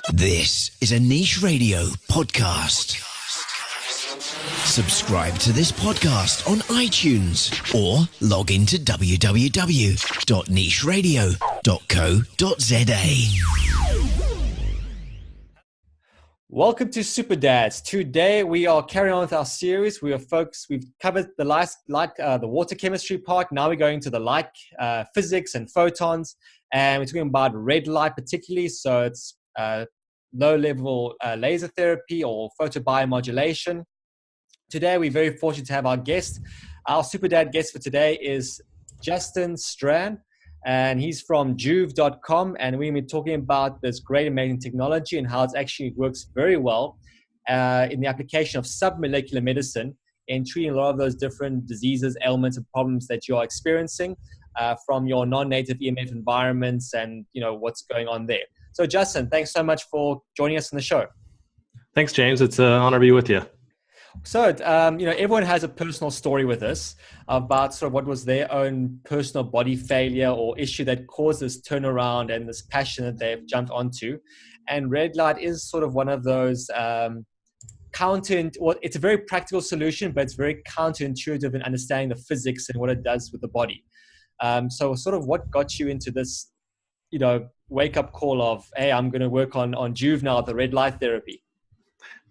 This is a Niche Radio podcast. Subscribe to this podcast on iTunes or log into www.nicheradio.co.za. Welcome to SuperDads. Today we are carrying on with our series. We've covered the water chemistry part. Now we're going to the light physics and photons, and we're talking about red light particularly. So it's low-level laser therapy or photobiomodulation. Today we're very fortunate to have our guest. Our SuperDad guest for today is Justin Strahan, and he's from Juve.com, and we're going to be talking about this great amazing technology and how it actually works very well in the application of submolecular medicine in treating a lot of those different diseases, ailments, and problems that you are experiencing from your non-native EMF environments and what's going on there. So Justin, thanks so much for joining us on the show. Thanks, James. It's an honor to be with you. So, everyone has a personal story with us about sort of what was their own personal body failure or issue that caused this turnaround and this passion that they've jumped onto. And red light is sort of one of those it's a very practical solution, but it's very counterintuitive in understanding the physics and what it does with the body. So sort of what got you into this, wake-up call of, hey, I'm going to work on Juve now, the red light therapy?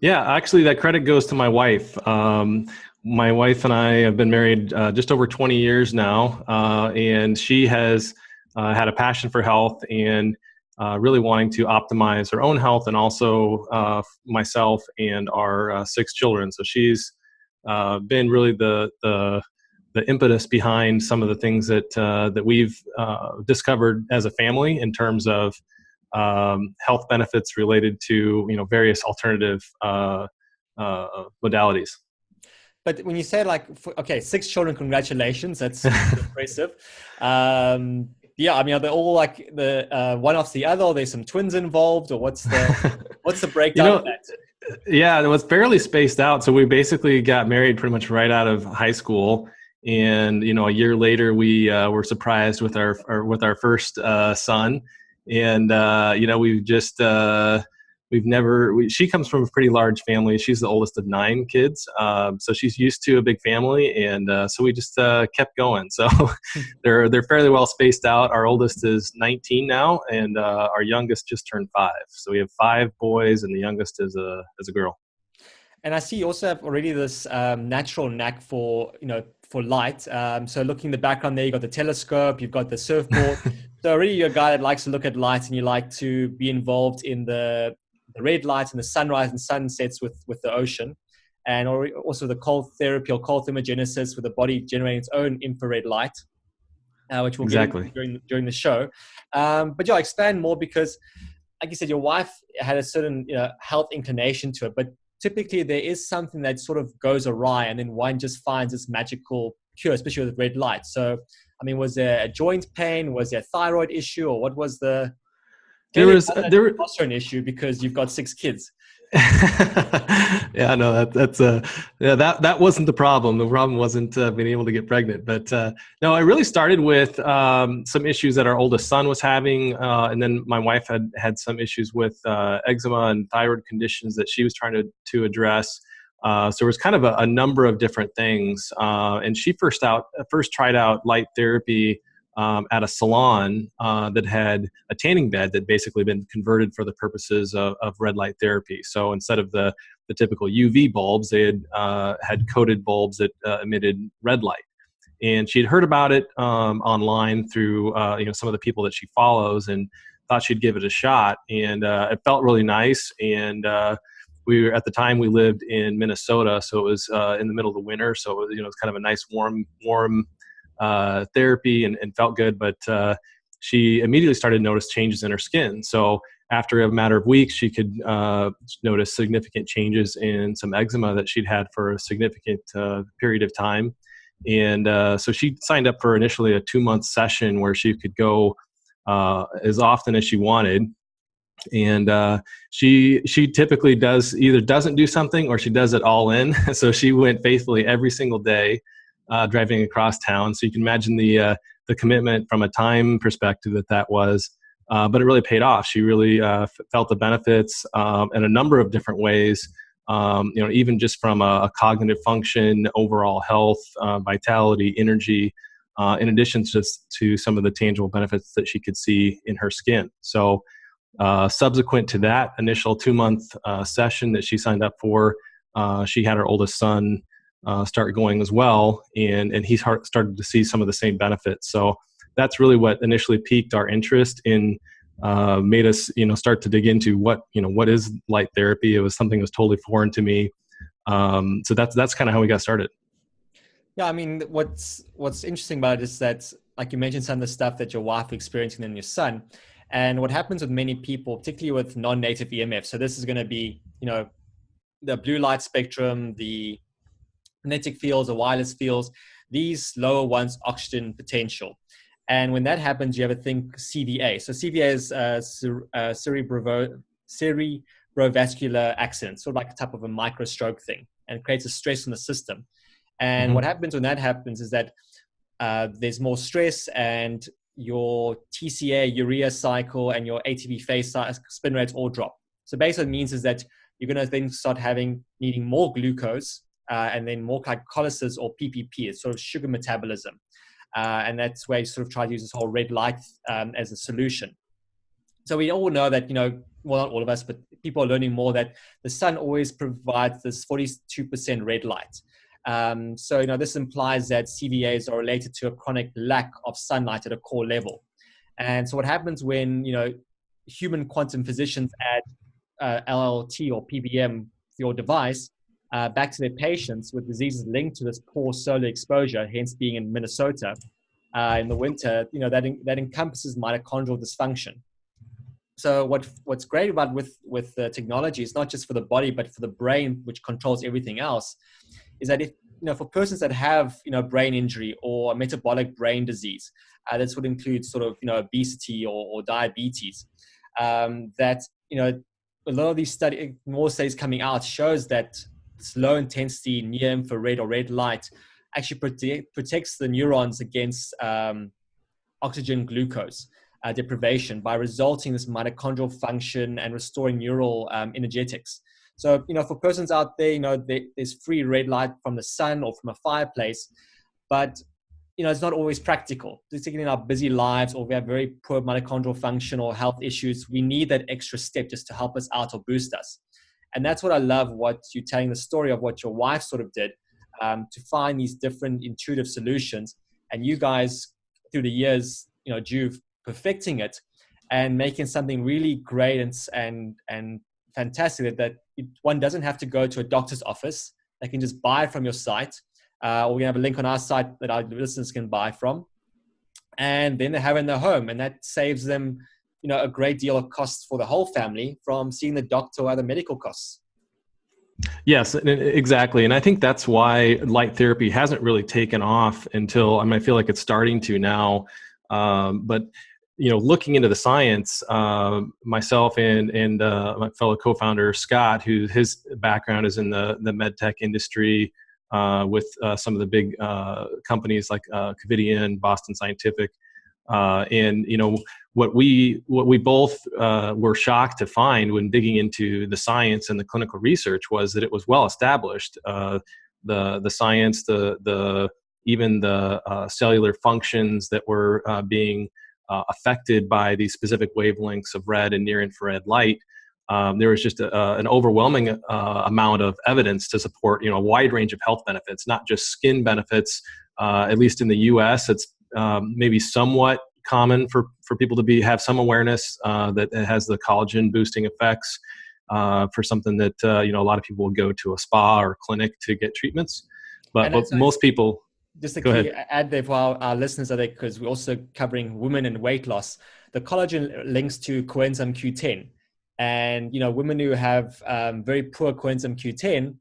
Yeah, actually, that credit goes to my wife. My wife and I have been married just over 20 years now, and she has had a passion for health and really wanting to optimize her own health and also myself and our 6 children. So she's been really the impetus behind some of the things that we've discovered as a family in terms of health benefits related to various alternative modalities. But when you say 6 children, congratulations, that's impressive. Are they all like the one after the other, or there's some twins involved, or what's the breakdown of that? Yeah, it was fairly spaced out. So we basically got married pretty much right out of high school. And, a year later, we were surprised with our first son. And, she comes from a pretty large family. She's the oldest of 9 kids. So she's used to a big family. And so we just kept going. So they're fairly well spaced out. Our oldest is 19 now, and our youngest just turned 5. So we have 5 boys, and the youngest is a girl. And I see you also have already this natural knack for light. So looking in the background there, you've got the telescope, you've got the surfboard. So already you're a guy that likes to look at light, and you like to be involved in the red light and the sunrise and sunsets with the ocean. And also the cold therapy or cold thermogenesis with the body generating its own infrared light, which we'll get into during the show. But yeah, expand more because, like you said, your wife had a certain health inclination to it, but typically there is something that sort of goes awry, and then one just finds this magical cure, especially with red light. So, was there a joint pain? Was there a thyroid issue? Or what was the testosterone issue because you've got 6 kids? Yeah, no, that wasn't the problem. The problem wasn't being able to get pregnant. But no, I really started with some issues that our oldest son was having. And then my wife had some issues with eczema and thyroid conditions that she was trying to address. So there was kind of a number of different things. And she first tried out light therapy at a salon that had a tanning bed that basically been converted for the purposes of red light therapy. So instead of the typical UV bulbs, they had coated bulbs that emitted red light. And she'd heard about it online through some of the people that she follows, and thought she'd give it a shot. And it felt really nice. And at the time we lived in Minnesota, so it was in the middle of the winter. So it was kind of a nice warm therapy and felt good. But she immediately started to notice changes in her skin. So after a matter of weeks, she could notice significant changes in some eczema that she'd had for a significant period of time. And so she signed up for initially a 2-month session where she could go as often as she wanted. And she typically either doesn't do something or she does it all in. So she went faithfully every single day, driving across town. So you can imagine the commitment from a time perspective that was. but it really paid off. She really felt the benefits in a number of different ways. Even just from a cognitive function, overall health, vitality, energy, in addition to some of the tangible benefits that she could see in her skin. So subsequent to that initial 2-month session that she signed up for, she had her oldest son start going as well, and he started to see some of the same benefits. So that's really what initially piqued our interest in, made us, start to dig into what is light therapy. It was something that was totally foreign to me. So that's kind of how we got started. Yeah, I mean, what's interesting about it is that, like you mentioned, some of the stuff that your wife experiencing and your son, and what happens with many people, particularly with non-native EMF. So this is going to be, the blue light spectrum, the magnetic fields, the wireless fields, these lower ones, oxygen potential. And when that happens, you have a thing CVA. So CVA is cerebrovascular accident, sort of like a type of a micro stroke thing, and it creates a stress on the system. And what happens when that happens is that there's more stress, and your TCA, urea cycle, and your ATP phase spin rates all drop. So basically what it means is that you're going to then start needing more glucose and then more glycolysis, or PPP. It's sort of sugar metabolism. And that's where you sort of try to use this whole red light as a solution. So we all know that, well, not all of us, but people are learning more that the sun always provides this 42% red light. So, this implies that CVAs are related to a chronic lack of sunlight at a core level. And so what happens when, human quantum physicians add LLLT or PBM, your device, back to their patients with diseases linked to this poor solar exposure, hence being in Minnesota in the winter, that encompasses mitochondrial dysfunction. So what's great about with the technology is not just for the body, but for the brain, which controls everything else, is that if, for persons that have, brain injury or metabolic brain disease, this would include sort of, obesity or diabetes, that, a lot of these more studies coming out shows that this low intensity near infrared or red light actually protects the neurons against oxygenglucose deprivation by resulting in this mitochondrial function and restoring neural energetics. So, for persons out there, there's free red light from the sun or from a fireplace, but, it's not always practical, particularly in our busy lives, or we have very poor mitochondrial function or health issues. We need that extra step just to help us out or boost us. And that's what I love, what you're telling the story of what your wife sort of did, to find these different intuitive solutions. And you guys, through the years, Juve, perfecting it and making something really great and fantastic that one doesn't have to go to a doctor's office. They can just buy it from your site. Or we have a link on our site that our listeners can buy from. And then they have it in their home. And that saves them, a great deal of costs for the whole family from seeing the doctor or other medical costs. Yes, exactly. And I think that's why light therapy hasn't really taken off until, I feel like it's starting to now. But, looking into the science, myself and my fellow co-founder, Scott, his background is in the med tech industry, with some of the big companies like Covidien, Boston Scientific. And, what we both were shocked to find when digging into the science and the clinical research was that it was well established. The science, even the cellular functions that were being affected by these specific wavelengths of red and near infrared light. There was just an overwhelming amount of evidence to support, a wide range of health benefits, not just skin benefits. At least in the U.S., it's maybe somewhat common for people to have some awareness that it has the collagen boosting effects for something that a lot of people will go to a spa or clinic to get treatments. But most people. Just a key add there for our listeners, because we're also covering women and weight loss. The collagen links to coenzyme Q10. And, women who have very poor coenzyme Q10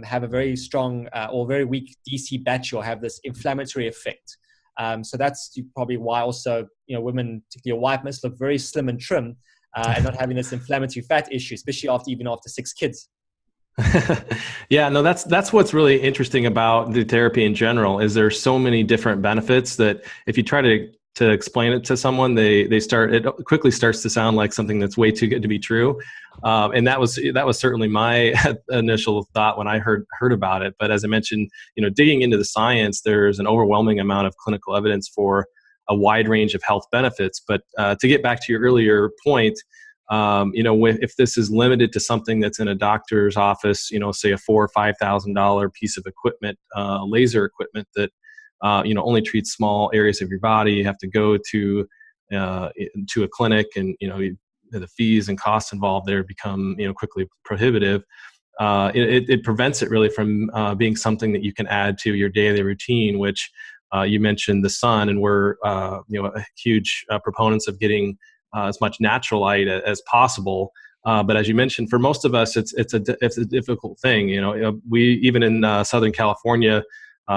have a very strong or very weak DC battery, or have this inflammatory effect. So that's probably why also, women, particularly your wife, must look very slim and trim and not having this inflammatory fat issue, especially after 6 kids. Yeah, no, that's what's really interesting about the therapy in general, is there's so many different benefits that if you try to to explain it to someone, it quickly starts to sound like something that's way too good to be true. And that was certainly my initial thought when I heard about it. But as I mentioned, digging into the science, there's an overwhelming amount of clinical evidence for a wide range of health benefits. But to get back to your earlier point, if this is limited to something that's in a doctor's office, say a $4,000 or $5,000 piece of equipment, laser equipment that only treats small areas of your body, you have to go to a clinic, and the fees and costs involved there become quickly prohibitive. It prevents it really from being something that you can add to your daily routine, which you mentioned the sun, and we're huge proponents of getting as much natural light as possible. But as you mentioned, for most of us, it's a difficult thing. We even in Southern California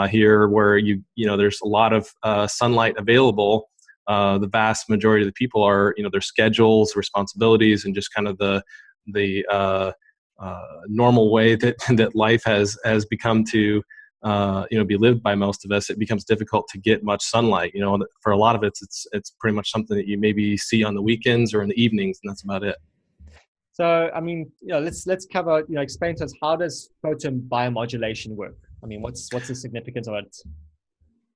here, where there's a lot of sunlight available. The vast majority of the people are their schedules, responsibilities, and just kind of the normal way that life has become to be lived by most of us. It becomes difficult to get much sunlight. For a lot of it's pretty much something that you maybe see on the weekends or in the evenings, and that's about it. So, let's cover, explain to us, how does photobiomodulation work? What's the significance of it?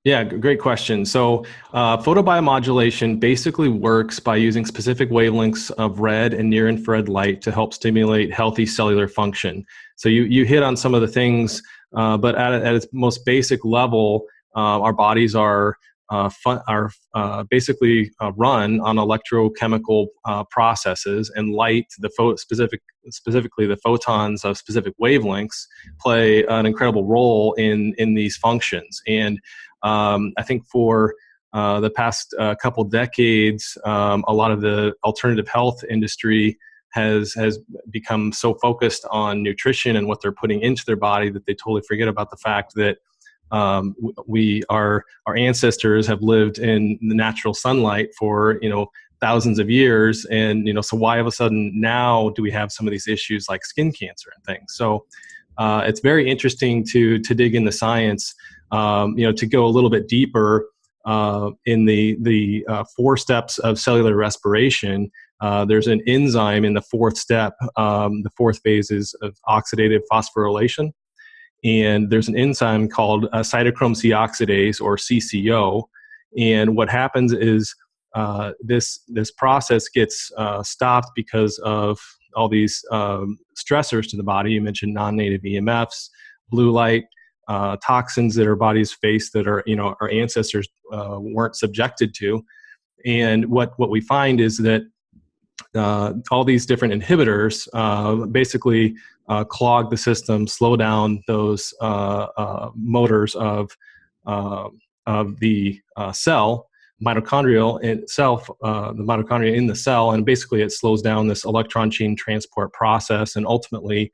Yeah, great question. So photobiomodulation basically works by using specific wavelengths of red and near-infrared light to help stimulate healthy cellular function. So you hit on some of the things, but at its most basic level, our bodies are basically run on electrochemical processes, and light, specifically the photons of specific wavelengths, play an incredible role in these functions. And I think for the past couple decades, a lot of the alternative health industry has become so focused on nutrition and what they're putting into their body that they totally forget about the fact that our ancestors have lived in the natural sunlight for thousands of years, and so why of a sudden now do we have some of these issues like skin cancer and things? So it's very interesting to dig in the science, to go a little bit deeper in the 4 steps of cellular respiration. There's an enzyme in the 4th step. The 4th phase is of oxidative phosphorylation. And there's an enzyme called cytochrome C oxidase, or CCO. And what happens is this process gets stopped because of all these stressors to the body. You mentioned non-native EMFs, blue light, toxins that our bodies face that our ancestors weren't subjected to. And what we find is that all these different inhibitors basically clog the system, slow down those motors of the cell, mitochondrial itself, the mitochondria in the cell, and basically it slows down this electron chain transport process and ultimately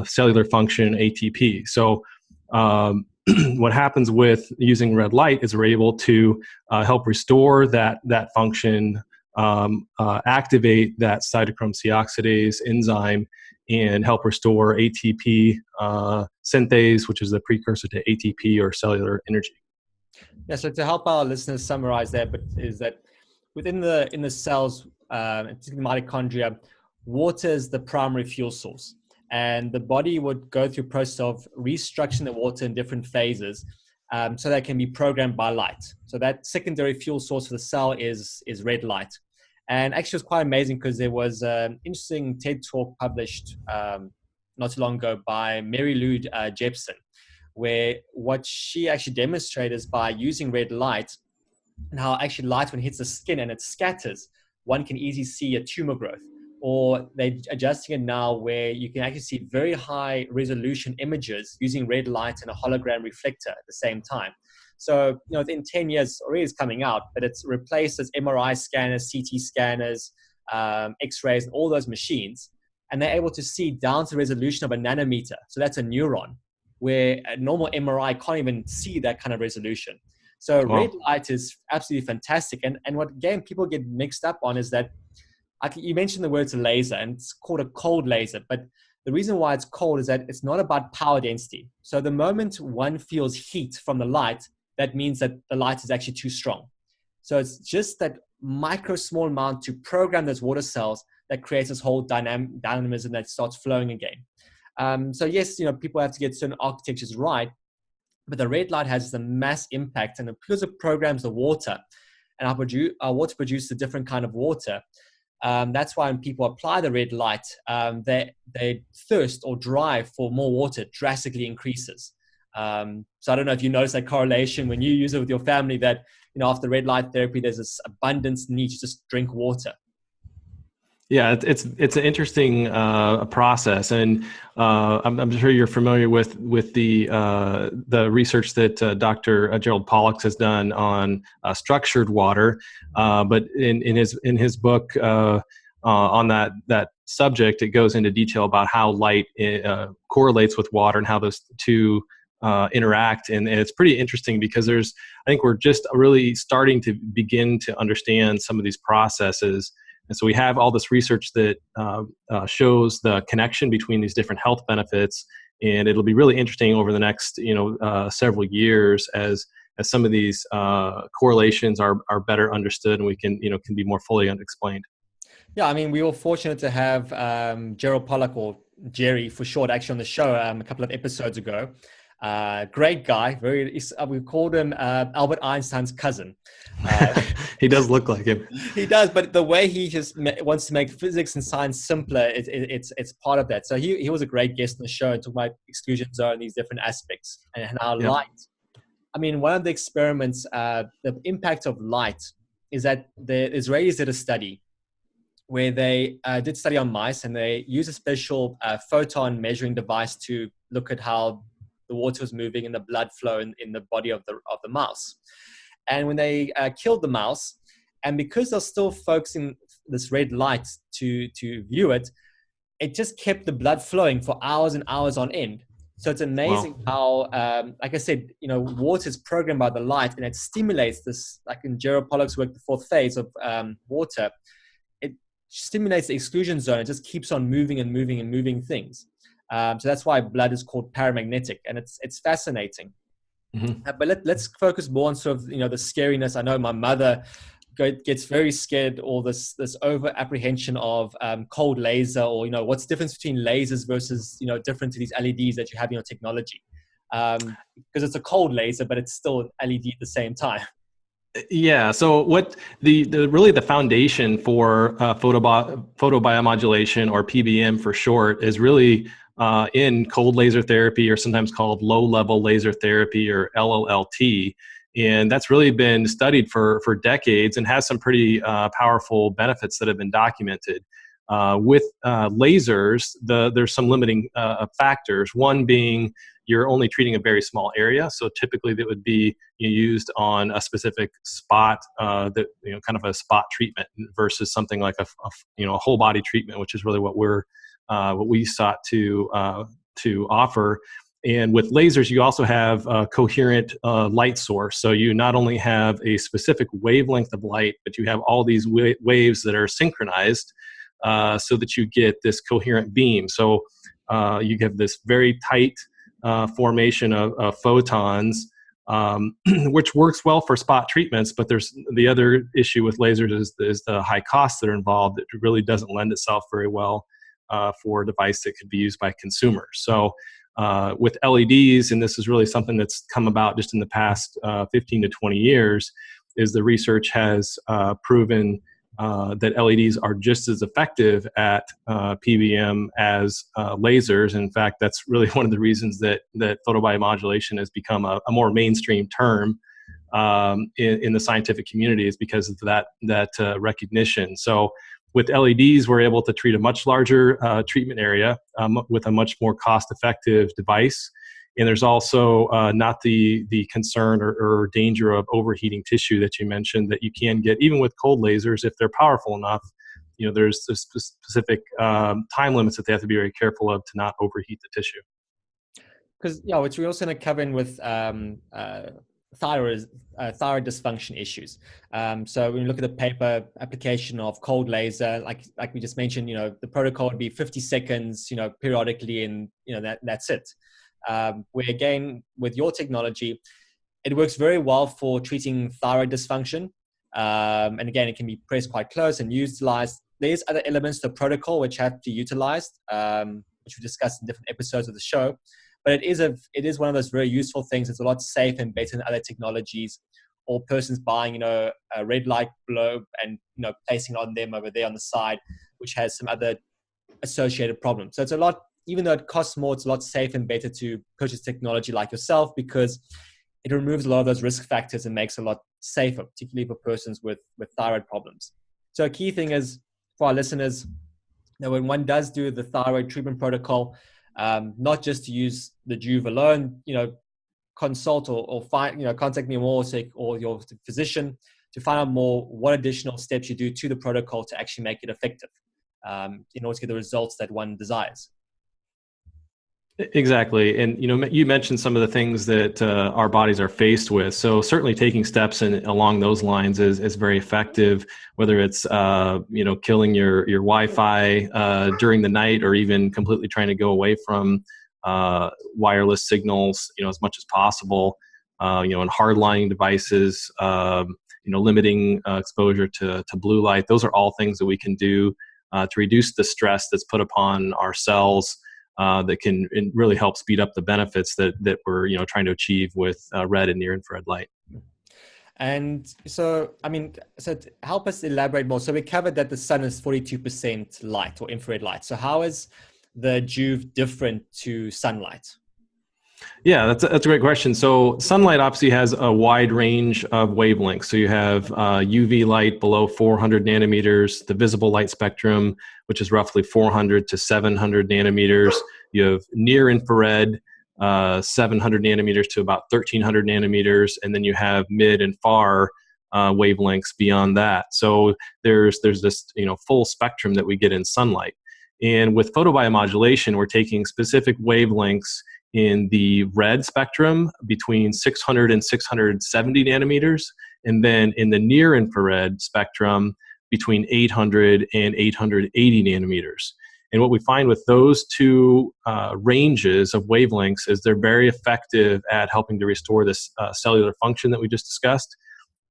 cellular function, ATP. So what happens with using red light is we're able to help restore that function, activate that cytochrome C oxidase enzyme, and help restore ATP synthase, which is the precursor to ATP, or cellular energy. Yeah, so to help our listeners summarize that, is that within the cells, particularly mitochondria, water is the primary fuel source. And the body would go through a process of restructuring the water in different phases, so that it can be programmed by light. So that secondary fuel source for the cell is red light. And actually it was quite amazing because there was an interesting TED talk published not too long ago by Mary Lou Jepsen, where what she actually demonstrated is by using red light, and how actually light, when it hits the skin and it scatters, one can easily see a tumor growth. Or they're adjusting it now where you can actually see very high resolution images using red light and a hologram reflector at the same time. So, within 10 years, already it's coming out, but it's replaced as MRI scanners, CT scanners, X-rays, and all those machines. And they're able to see down to the resolution of a nanometer. So that's a neuron, where a normal MRI can't even see that kind of resolution. So red light is absolutely fantastic. And what, again, people get mixed up on is that, you mentioned the words laser, and it's called a cold laser. But the reason why it's cold is that it's not about power density. So the moment one feels heat from the light, that means that the light is actually too strong. So it's just that micro small amount to program those water cells that creates this whole dynamism that starts flowing again. So yes, people have to get certain architectures right, but the red light has a mass impact, and because it programs the water, and our water produces a different kind of water. That's why when people apply the red light, they thirst or drive for more water drastically increases. So I don't know if you notice that correlation when you use it with your family, that after red light therapy, there's this abundance need to just drink water. Yeah, it's an interesting process, and I'm sure you're familiar with the research that Dr. Gerald Pollack has done on structured water. But in his book on that subject, it goes into detail about how light correlates with water and how those two interact, and it's pretty interesting because I think we're just really starting to begin to understand some of these processes. And so we have all this research that shows the connection between these different health benefits, and it'll be really interesting over the next several years as some of these correlations are better understood and we can be more fully explained. Yeah, I mean, we were fortunate to have Gerald Pollack, or Jerry for short, actually on the show a couple of episodes ago. Great guy. We called him Albert Einstein's cousin. He does look like him. He does, but the way he just wants to make physics and science simpler, it's part of that. So he was a great guest on the show and talked about exclusion zone and these different aspects and how light. I mean, one of the experiments, the impact of light is that the Israelis did a study where they did study on mice, and they used a special photon measuring device to look at how the water was moving and the blood flow in the body of the mouse. And when they killed the mouse, and because they're still focusing this red light to view it, it just kept the blood flowing for hours and hours on end. So it's amazing how, like I said, water is programmed by the light, and it stimulates this, like in Gerald Pollack's work, the fourth phase of water. It stimulates the exclusion zone. It just keeps on moving and moving and moving things. So that's why blood is called paramagnetic, and it's fascinating. Mm-hmm. But let's focus more on sort of the scariness. I know my mother gets very scared, or this over apprehension of cold laser, or what's the difference between lasers versus different to these LEDs that you have in your technology, because it's a cold laser, but it's still an LED at the same time. Yeah. So what the foundation for photobiomodulation, or PBM for short, is really in cold laser therapy, or sometimes called low-level laser therapy, or LLLT. And that's really been studied for decades and has some pretty powerful benefits that have been documented. With lasers, there's some limiting factors. One being you're only treating a very small area. So typically that would be used on a specific spot, kind of a spot treatment, versus something like a whole body treatment, which is really what we sought to offer. And with lasers, you also have a coherent light source. So you not only have a specific wavelength of light, but you have all these waves that are synchronized so that you get this coherent beam. So you have this very tight formation of photons, which works well for spot treatments. But there's the other issue with lasers is the high costs that are involved. It really doesn't lend itself very well for a device that could be used by consumers. So with LEDs, and this is really something that's come about just in the past 15 to 20 years, is the research has proven that LEDs are just as effective at PBM as lasers. In fact, that's really one of the reasons that photobiomodulation has become a more mainstream term in the scientific community, is because of that recognition. So with LEDs, we're able to treat a much larger treatment area with a much more cost-effective device. And there's also not the concern or danger of overheating tissue that you mentioned that you can get even with cold lasers if they're powerful enough. There's specific time limits that they have to be very careful of to not overheat the tissue. Because which we also going to cover in with thyroid dysfunction issues. So when you look at the paper application of cold laser, like we just mentioned, the protocol would be 50 seconds, periodically, and that's it. Where again, with your technology, it works very well for treating thyroid dysfunction. And again, it can be pressed quite close and utilized. There's other elements to the protocol which have to be utilized, which we discussed in different episodes of the show. But it is one of those very useful things. It's a lot safer and better than other technologies, or persons buying, a red light globe and, placing it on them over there on the side, which has some other associated problems. So it's a lot, even though it costs more, it's a lot safer and better to purchase technology like yourself, because it removes a lot of those risk factors and makes it a lot safer, particularly for persons with thyroid problems. So a key thing is for our listeners that when one does do the thyroid treatment protocol, not just to use the Juve alone, consult or find, contact me more or your physician to find out more what additional steps you do to the protocol to actually make it effective, in order to get the results that one desires. Exactly. And, you mentioned some of the things that our bodies are faced with. So certainly taking steps along those lines is very effective, whether it's, killing your Wi-Fi during the night, or even completely trying to go away from wireless signals, as much as possible, and hardlining devices, limiting exposure to blue light. Those are all things that we can do to reduce the stress that's put upon our cells. That can really help speed up the benefits that we're trying to achieve with red and near infrared light. And so, help us elaborate more. So we covered that the sun is 42% light or infrared light. So how is the Juve different to sunlight? Yeah, that's a great question. So sunlight obviously has a wide range of wavelengths. So you have UV light below 400 nanometers, the visible light spectrum, which is roughly 400 to 700 nanometers. You have near infrared, 700 nanometers to about 1300 nanometers, and then you have mid and far wavelengths beyond that. So there's this full spectrum that we get in sunlight. And with photobiomodulation, we're taking specific wavelengths in the red spectrum between 600 and 670 nanometers, and then in the near infrared spectrum between 800 and 880 nanometers. And what we find with those two ranges of wavelengths is they're very effective at helping to restore this cellular function that we just discussed.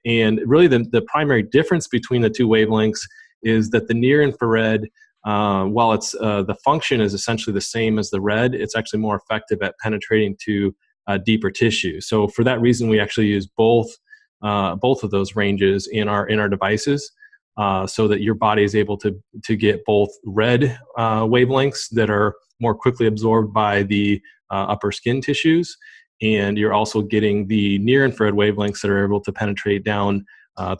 And really the primary difference between the two wavelengths is that the near infrared, while it's the function is essentially the same as the red, it's actually more effective at penetrating to deeper tissue. So for that reason, we actually use both of those ranges in our devices, so that your body is able to get both red wavelengths that are more quickly absorbed by the upper skin tissues, and you're also getting the near infrared wavelengths that are able to penetrate down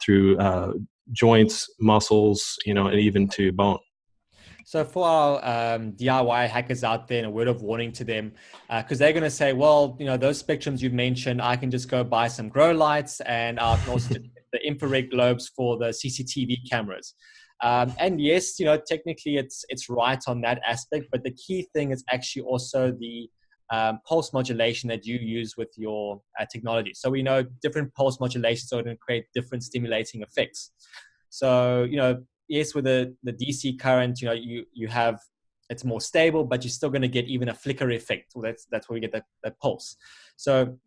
through joints, muscles, and even to bone. So for our DIY hackers out there, and a word of warning to them, because they're going to say, well, those spectrums you've mentioned, I can just go buy some grow lights, and I can also get the infrared globes for the CCTV cameras. And yes, technically it's right on that aspect, but the key thing is actually also the pulse modulation that you use with your technology. So we know different pulse modulations are going to create different stimulating effects. So, yes, with the DC current, you have, it's more stable, but you're still going to get even a flicker effect. Well, that's where we get that pulse. So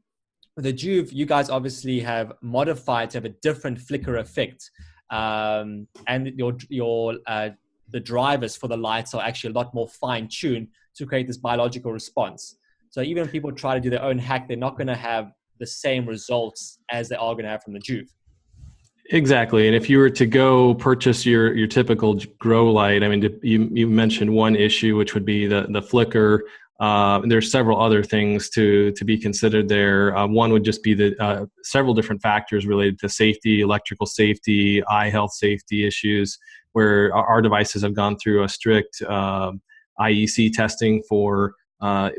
with the Juve, you guys obviously have modified to have a different flicker effect, and the drivers for the lights are actually a lot more fine-tuned to create this biological response. So even when people try to do their own hack, they're not going to have the same results as they are going to have from the Juve. Exactly. And if you were to go purchase your typical grow light, you mentioned one issue, which would be the flicker. There's several other things to be considered there. One would just be the several different factors related to safety, electrical safety, eye health safety issues, where our devices have gone through a strict IEC testing for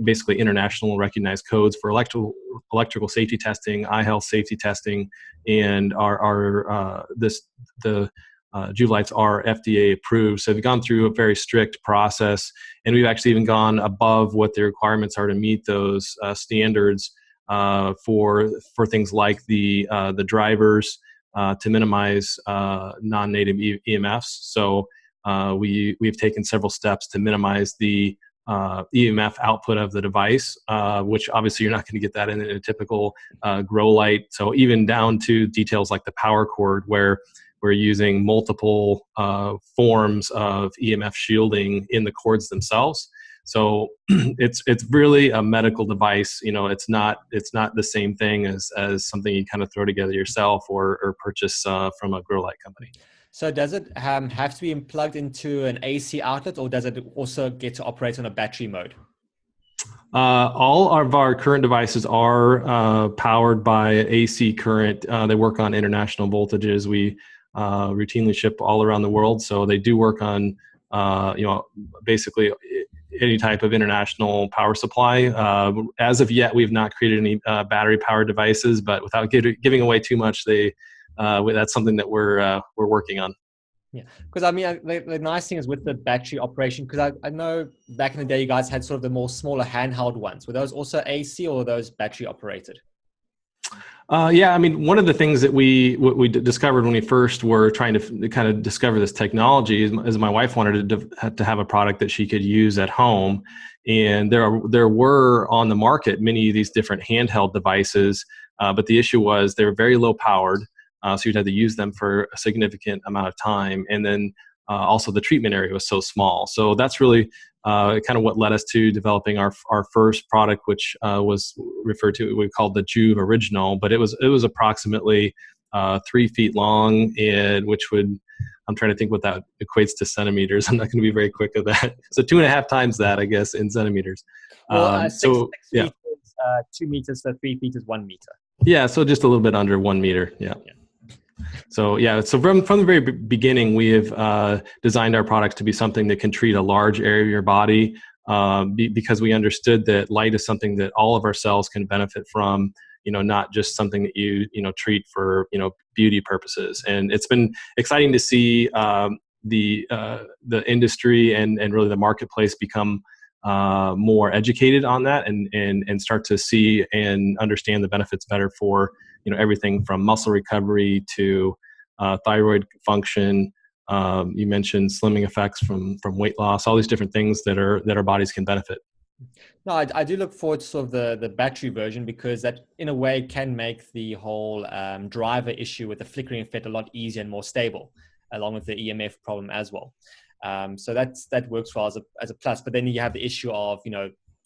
basically international recognized codes for electrical safety testing, eye health safety testing, and the Juve lights are FDA approved. So they've gone through a very strict process, and we've actually even gone above what the requirements are to meet those standards for things like the drivers to minimize non-native EMFs. So we've taken several steps to minimize the EMF output of the device, which obviously you're not going to get that in a typical grow light. So even down to details like the power cord, where we're using multiple forms of EMF shielding in the cords themselves. So it's really a medical device. It's not the same thing as something you kind of throw together yourself or purchase from a grow light company. So does it have to be plugged into an AC outlet, or does it also get to operate on a battery mode? All of our current devices are powered by AC current. They work on international voltages. We routinely ship all around the world, so they do work on basically any type of international power supply. As of yet, we've not created any battery powered devices, but without giving away too much, that's something that we're working on. Yeah, because I mean, the nice thing is with the battery operation, because I know back in the day you guys had sort of the more smaller handheld ones. Were those also AC or were those battery operated? Yeah, I mean, one of the things that we discovered when we first were trying to kind of discover this technology is my wife wanted to have a product that she could use at home, and there were on the market many of these different handheld devices, but the issue was they were very low powered, so you'd have to use them for a significant amount of time, and then also the treatment area was so small. So that's really kind of what led us to developing our first product, which was referred to, we called the Juve original, but it was approximately 3 feet long, and I'm trying to think what that equates to centimeters. I'm not going to be very quick at that. So 2.5 times that, I guess, in centimeters. Well, 6 feet is 2 meters, so 3 feet is 1 meter. Yeah, so just a little bit under 1 meter. Yeah. So from the very beginning, we have designed our products to be something that can treat a large area of your body, because we understood that light is something that all of our cells can benefit from, not just something that you treat for, beauty purposes. And it's been exciting to see the industry and really the marketplace become more educated on that and start to see and understand the benefits better for everything from muscle recovery to thyroid function. You mentioned slimming effects from weight loss, all these different things that our bodies can benefit. No, I do look forward to sort of the battery version, because that in a way can make the whole driver issue with the flickering effect a lot easier and more stable, along with the EMF problem as well. So that works well as a plus. But then you have the issue of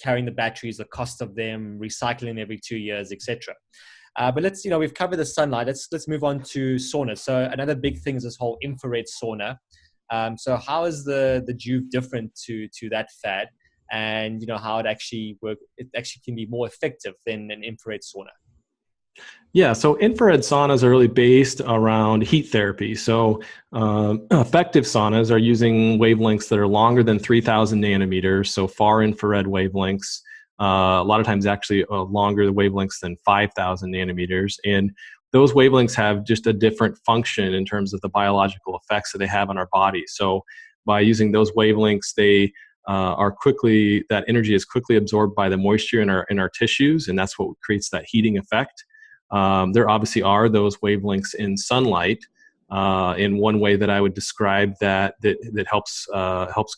carrying the batteries, the cost of them, recycling every 2 years, etc. But let's we've covered the sunlight. Let's move on to sauna. So another big thing is this whole infrared sauna. So how is the Juve different to that fad, and how it actually works? It actually can be more effective than an infrared sauna. Yeah, so infrared saunas are really based around heat therapy. So effective saunas are using wavelengths that are longer than 3,000 nanometers, so far infrared wavelengths. A lot of times actually longer wavelengths than 5,000 nanometers. And those wavelengths have just a different function in terms of the biological effects that they have on our body. So by using those wavelengths, that energy is quickly absorbed by the moisture in our tissues, and that's what creates that heating effect. There obviously are those wavelengths in sunlight. In one way that I would describe that helps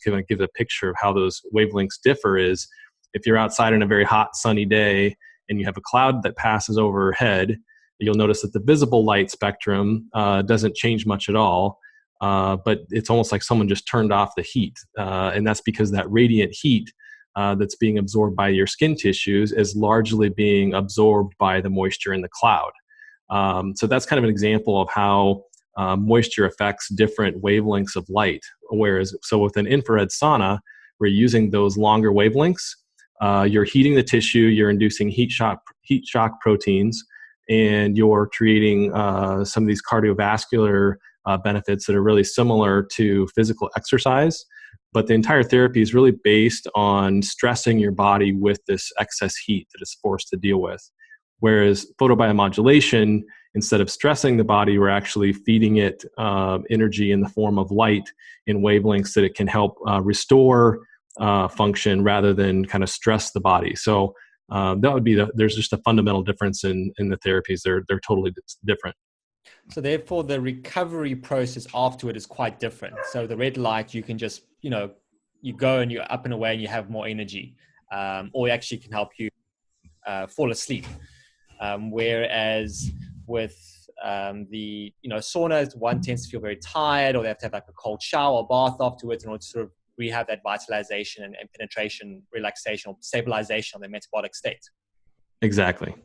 give a picture of how those wavelengths differ is, if you're outside on a very hot sunny day and you have a cloud that passes overhead, you'll notice that the visible light spectrum doesn't change much at all, but it's almost like someone just turned off the heat, and that's because that radiant heat that's being absorbed by your skin tissues is largely being absorbed by the moisture in the cloud. So that's kind of an example of how moisture affects different wavelengths of light. So with an infrared sauna, we're using those longer wavelengths. You're heating the tissue, you're inducing heat shock proteins, and you're creating some of these cardiovascular benefits that are really similar to physical exercise. But the entire therapy is really based on stressing your body with this excess heat that it's forced to deal with. Whereas photobiomodulation, instead of stressing the body, we're actually feeding it energy in the form of light in wavelengths that it can help restore function rather than kind of stress the body. So that would be there's just a fundamental difference in the therapies. They're totally different. So therefore, the recovery process afterward is quite different. So the red light, you can just you go and you're up and away and you have more energy, or it actually can help you fall asleep. Whereas with the sauna, one tends to feel very tired, or they have to have like a cold shower or bath afterwards in order to sort of rehab that vitalization and penetration, relaxation, or stabilization of their metabolic state. Exactly.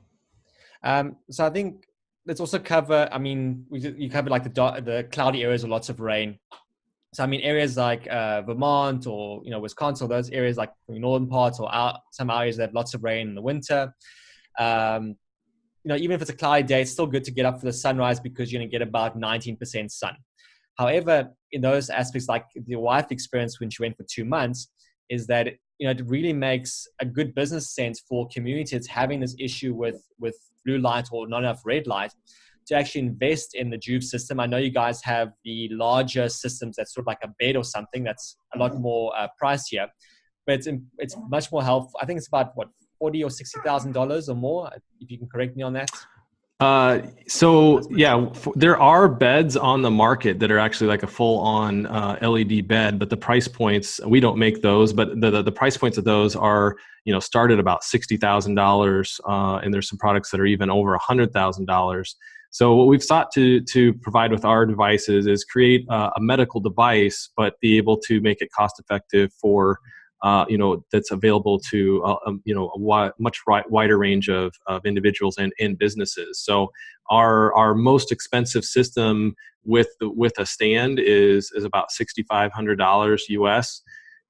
So I think let's also cover, you covered like the cloudy areas with lots of rain. So, areas like Vermont or, Wisconsin, or those areas like the northern parts or some areas that have lots of rain in the winter. Even if it's a cloudy day, it's still good to get up for the sunrise because you're going to get about 19% sun. However, in those aspects, like the wife experienced when she went for 2 months, is that, it really makes a good business sense for communities having this issue with blue light or not enough red light to actually invest in the Juve system. I know you guys have the larger systems that's sort of like a bed or something that's a lot more pricier, but it's much more helpful. I think it's about $40,000 or $60,000 or more, if you can correct me on that. There are beds on the market that are actually like a full-on LED bed, but the price points, we don't make those, but the price points of those are, start at about $60,000, and there's some products that are even over $100,000. So what we've sought to provide with our devices is create a medical device, but be able to make it cost-effective for that's available to a much wider range of individuals and businesses. So our most expensive system with a stand is about $6,500 US,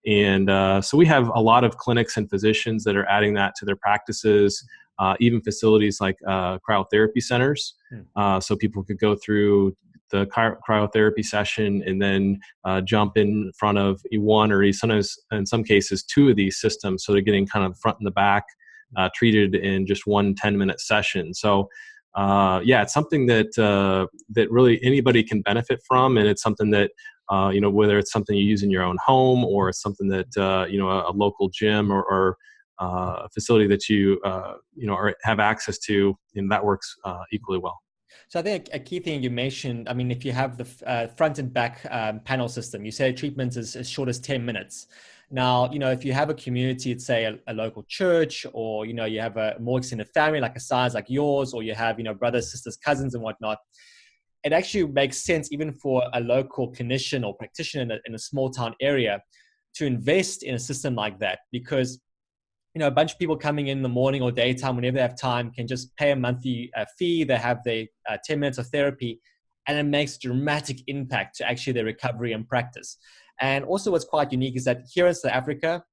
and so we have a lot of clinics and physicians that are adding that to their practices. Even facilities like cryotherapy centers, so people could go through the cryotherapy session and then jump in front of one or sometimes in some cases 2 of these systems. So they're getting kind of front and the back treated in just 1 10-minute session. So it's something that really anybody can benefit from. And it's something that, whether it's something you use in your own home or it's something that, a local gym or a facility that you have access to, and that works equally well. So I think a key thing you mentioned, if you have the front and back panel system, you say treatment is as short as 10 minutes. Now, if you have a community, let's say a local church, or, you have a more extended family, like a size like yours, or you have, brothers, sisters, cousins and whatnot, it actually makes sense even for a local clinician or practitioner in a small town area to invest in a system like that, because a bunch of people coming in the morning or daytime, whenever they have time, can just pay a monthly fee. They have their 10 minutes of therapy, and it makes dramatic impact to actually their recovery and practice. And also what's quite unique is that here in South Africa,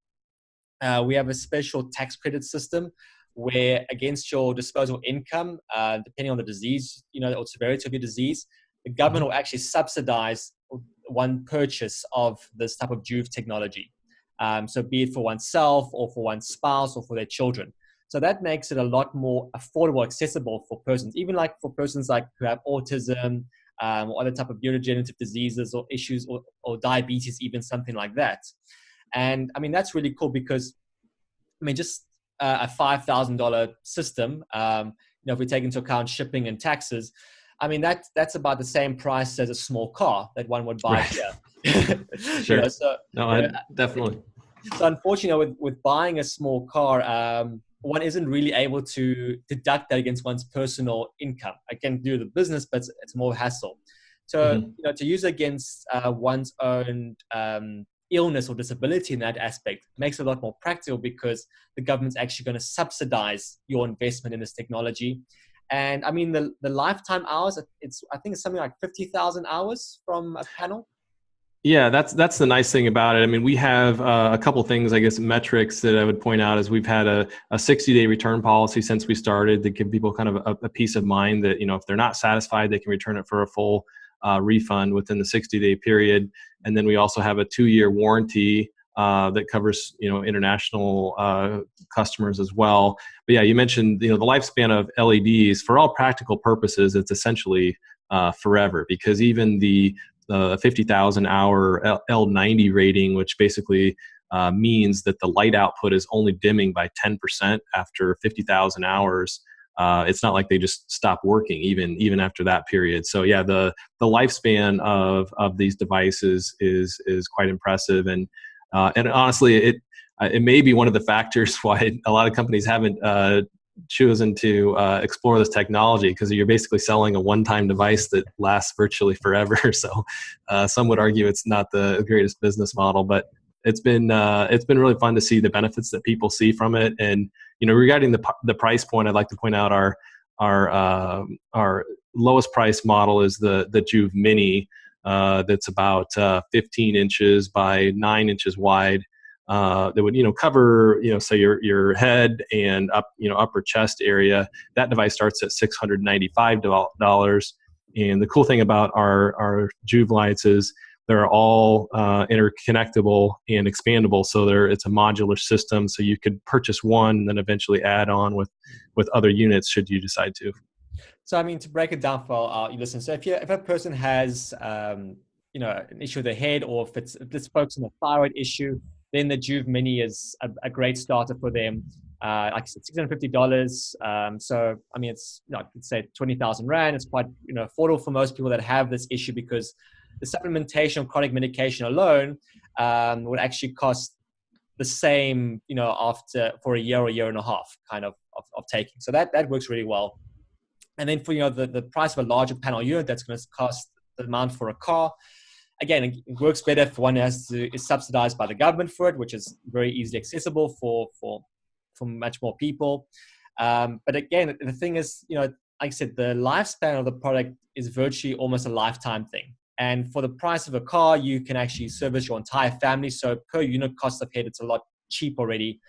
we have a special tax credit system where against your disposable income, depending on the disease, or severity of your disease, the government will actually subsidize one purchase of this type of Juve technology. So be it for oneself or for one's spouse or for their children. So that makes it a lot more affordable, accessible for persons, even like for persons like who have autism or other type of neurodegenerative diseases or issues or diabetes, even something like that. And that's really cool because, just a $5,000 system, if we take into account shipping and taxes, that's about the same price as a small car that one would buy here. Sure. Definitely. So unfortunately, with buying a small car, one isn't really able to deduct that against one's personal income. I can do the business, but it's more hassle. So, to use against one's own illness or disability in that aspect makes it a lot more practical because the government's actually going to subsidize your investment in this technology. And the lifetime hours, I think it's something like 50,000 hours from a panel. Yeah, that's the nice thing about it. We have a couple things, I guess, metrics that I would point out is we've had a 60-day return policy since we started to give people kind of a peace of mind that, if they're not satisfied, they can return it for a full refund within the 60-day period. And then we also have a 2-year warranty that covers, international customers as well. But yeah, you mentioned, the lifespan of LEDs. For all practical purposes, it's essentially forever, because even the 50,000 hour L90 rating, which basically means that the light output is only dimming by 10% after 50,000 hours. It's not like they just stop working even after that period. So yeah, the lifespan of these devices is quite impressive. And And honestly, it may be one of the factors why a lot of companies haven't chosen to explore this technology, because you're basically selling a one-time device that lasts virtually forever. So some would argue it's not the greatest business model, but it's been really fun to see the benefits that people see from it. And regarding the price point, I'd like to point out our lowest price model is the Juve Mini. That's about 15 inches by 9 inches wide. That would cover say your head and upper chest area. That device starts at $695. And the cool thing about our Juve lights is they're all interconnectable and expandable. So it's a modular system. So you could purchase one and then eventually add on with other units should you decide to. So, I mean, to break it down for our listeners, so if a person has, an issue with their head, or if this focus on a thyroid issue, then the Juve Mini is a great starter for them. Like I said, $650. So, I mean, it's, I'd say 20,000 Rand. It's quite, affordable for most people that have this issue, because the supplementation of chronic medication alone would actually cost the same, for a year or year and a half kind of taking. So that works really well. And then for, the price of a larger panel unit, that's going to cost the amount for a car. Again, it works better if one is subsidized by the government for it, which is very easily accessible for much more people. But again, the thing is, like I said, the lifespan of the product is virtually almost a lifetime thing. And for the price of a car, you can actually service your entire family. So per unit cost of head, it's a lot cheap already.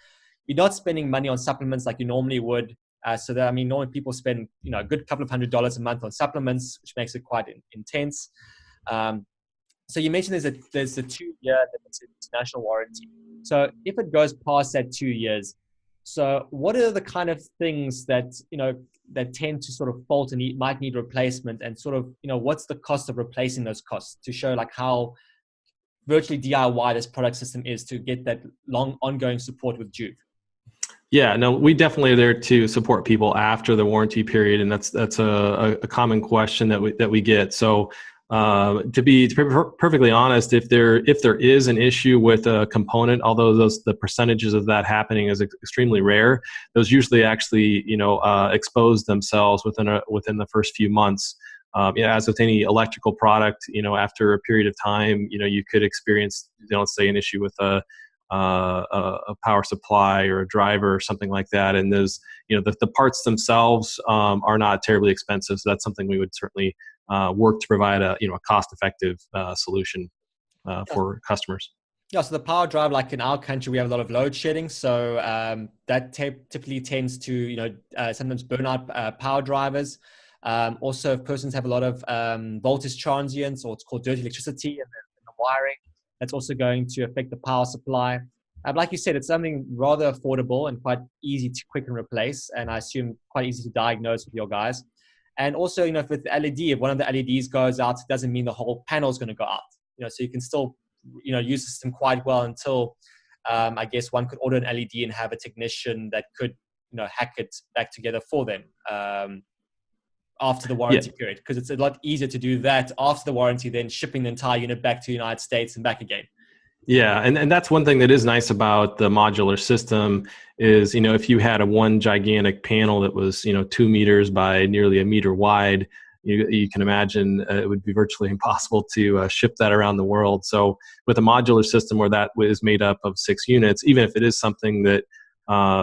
You're not spending money on supplements like you normally would. Normally people spend, a good couple of $100 a month on supplements, which makes it quite intense. So you mentioned there's a 2-year international warranty. So if it goes past that 2 years, so what are the kind of things that, that tend to sort of fault and might need replacement, and sort of, what's the cost of replacing those costs, to show like how virtually DIY this product system is to get that long ongoing support with Juve? Yeah, no, we definitely are there to support people after the warranty period, and that's a common question that we get. So to be perfectly honest, if there is an issue with a component, although the percentages of that happening is extremely rare, those usually actually expose themselves within the first few months. As with any electrical product, after a period of time, you could experience, let's say, an issue with a power supply or a driver or something like that, and those the parts themselves are not terribly expensive, so that's something we would certainly work to provide a cost-effective solution for customers. Yeah, so the power drive, like in our country, we have a lot of load shedding, so that typically tends to sometimes burn out power drivers. Also, if persons have a lot of voltage transients, or it's called dirty electricity in the wiring, that's also going to affect the power supply. Like you said, it's something rather affordable and quite easy to quick and replace, and I assume quite easy to diagnose with your guys. And also, with LED, if one of the LEDs goes out, it doesn't mean the whole panel is going to go out. So you can still, use the system quite well until, I guess, one could order an LED and have a technician that could, hack it back together for them after the warranty period, because it's a lot easier to do that after the warranty than shipping the entire unit back to the United States and back again. Yeah, and that's one thing that is nice about the modular system is, if you had one gigantic panel that was, 2 meters by nearly a meter wide, you can imagine it would be virtually impossible to ship that around the world. So with a modular system where that is made up of 6 units, even if it is something that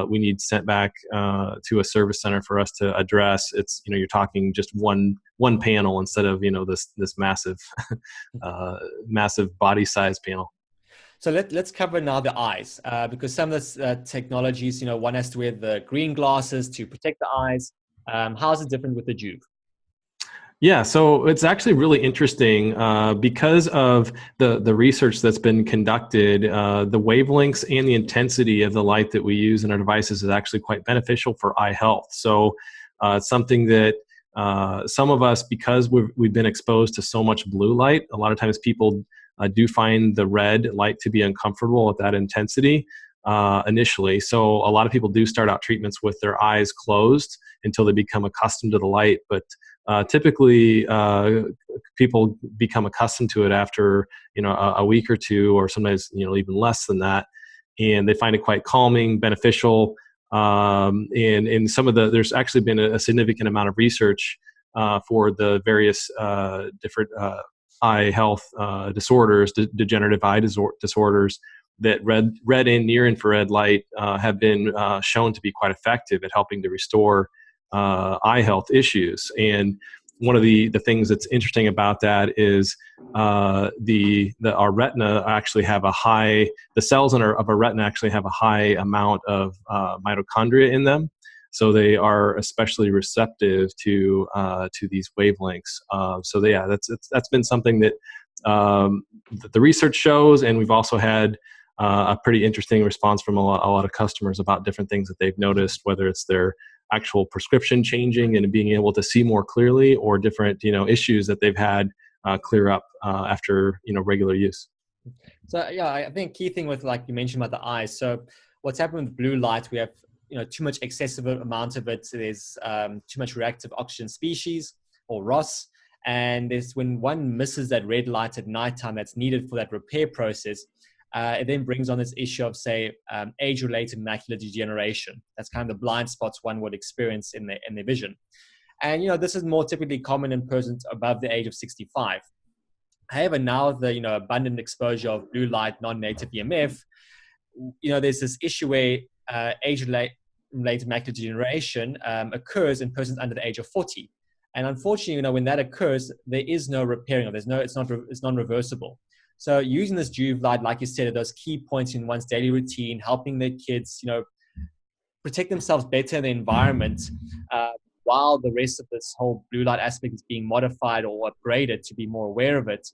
we need sent back to a service center for us to address, it's, you're talking just one panel instead of, this massive, massive body size panel. So let's cover now the eyes, because some of the technologies, one has to wear the green glasses to protect the eyes. How is it different with the Juve? Yeah, so it's actually really interesting because of the research that's been conducted. The wavelengths and the intensity of the light that we use in our devices is actually quite beneficial for eye health. So it's something that some of us, because we've been exposed to so much blue light, a lot of times people do find the red light to be uncomfortable at that intensity initially. So a lot of people do start out treatments with their eyes closed until they become accustomed to the light. But typically people become accustomed to it after a week or two, or sometimes even less than that, and they find it quite calming, beneficial. And some of there's actually been a significant amount of research for the various different eye health disorders, degenerative eye disorders, that red and near infrared light have been shown to be quite effective at helping to restore eye health issues. And one of the things that's interesting about that is our retina actually have the cells of our retina actually have a high amount of mitochondria in them. So they are especially receptive to these wavelengths. That's been something that the research shows, and we've also had a pretty interesting response from a lot of customers about different things that they've noticed, whether it's their actual prescription changing and being able to see more clearly, or different issues that they've had clear up after regular use. So yeah, I think key thing with, like you mentioned about the eyes. So what's happened with blue light, we have too much excessive amount of it. So there's too much reactive oxygen species, or ROS, and there's when one misses that red light at nighttime that's needed for that repair process. It then brings on this issue of, say, age-related macular degeneration. That's kind of the blind spots one would experience in their vision. And, this is more typically common in persons above the age of 65. However, now the, abundant exposure of blue light, non-native EMF, there's this issue where age-related macular degeneration occurs in persons under the age of 40. And unfortunately, when that occurs, there is no repairing, or it's non-reversible. So using this Juve light, like you said, at those key points in one's daily routine, helping their kids, protect themselves better in the environment, while the rest of this whole blue light aspect is being modified or upgraded to be more aware of it.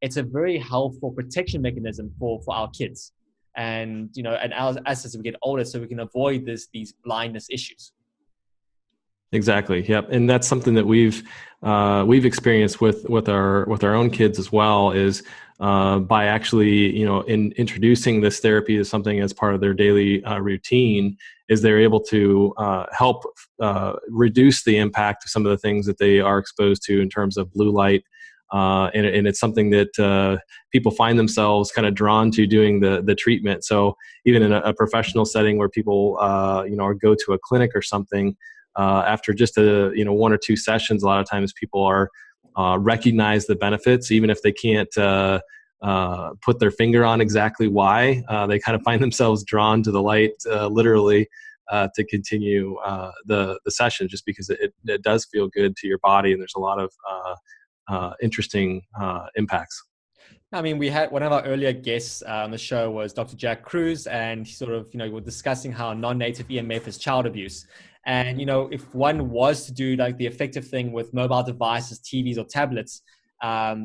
It's a very helpful protection mechanism for our kids, and and us as we get older, so we can avoid these blindness issues. Exactly. Yep. And that's something that we've experienced with our own kids as well, is by actually, in introducing this therapy as something as part of their daily routine, is they're able to help reduce the impact of some of the things that they are exposed to in terms of blue light. And it's something that people find themselves kind of drawn to doing the treatment. So even in a professional setting where people, or go to a clinic or something, after just one or two sessions, a lot of times people are recognize the benefits, even if they can't put their finger on exactly why. They kind of find themselves drawn to the light, literally, to continue the session, just because it does feel good to your body, and there's a lot of interesting impacts. I mean, we had one of our earlier guests on the show was Dr. Jack Cruz, and he sort of, we're discussing how non-native EMF is child abuse. And, if one was to do like the effective thing with mobile devices, TVs or tablets, a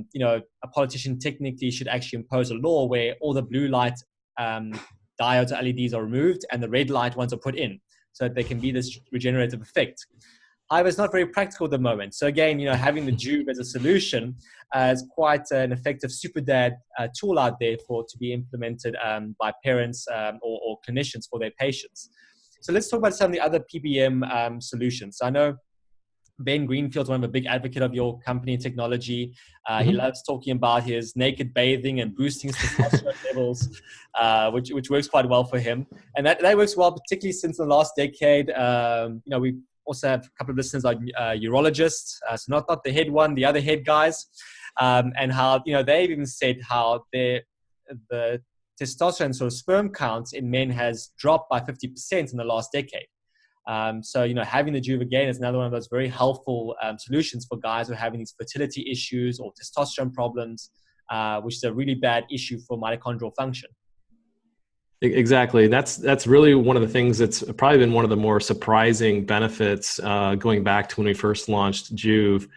politician technically should actually impose a law where all the blue light diodes or LEDs are removed and the red light ones are put in, so that there can be this regenerative effect. However, it's not very practical at the moment. So again, having the Juve as a solution is quite an effective SuperDad tool out there to be implemented by parents or clinicians for their patients. So let's talk about some of the other PBM solutions. So I know Ben Greenfield's one of a big advocate of your company and technology. He loves talking about his naked bathing and boosting his testosterone levels, which works quite well for him. And that works well, particularly since the last decade. We also have a couple of listeners like urologists, so not the head one, the other head guys, and how they've even said how the testosterone sort of sperm counts in men has dropped by 50% in the last decade. So having the Juve again is another one of those very helpful solutions for guys who are having these fertility issues or testosterone problems, which is a really bad issue for mitochondrial function. Exactly. That's really one of the things that's probably been one of the more surprising benefits going back to when we first launched Juve.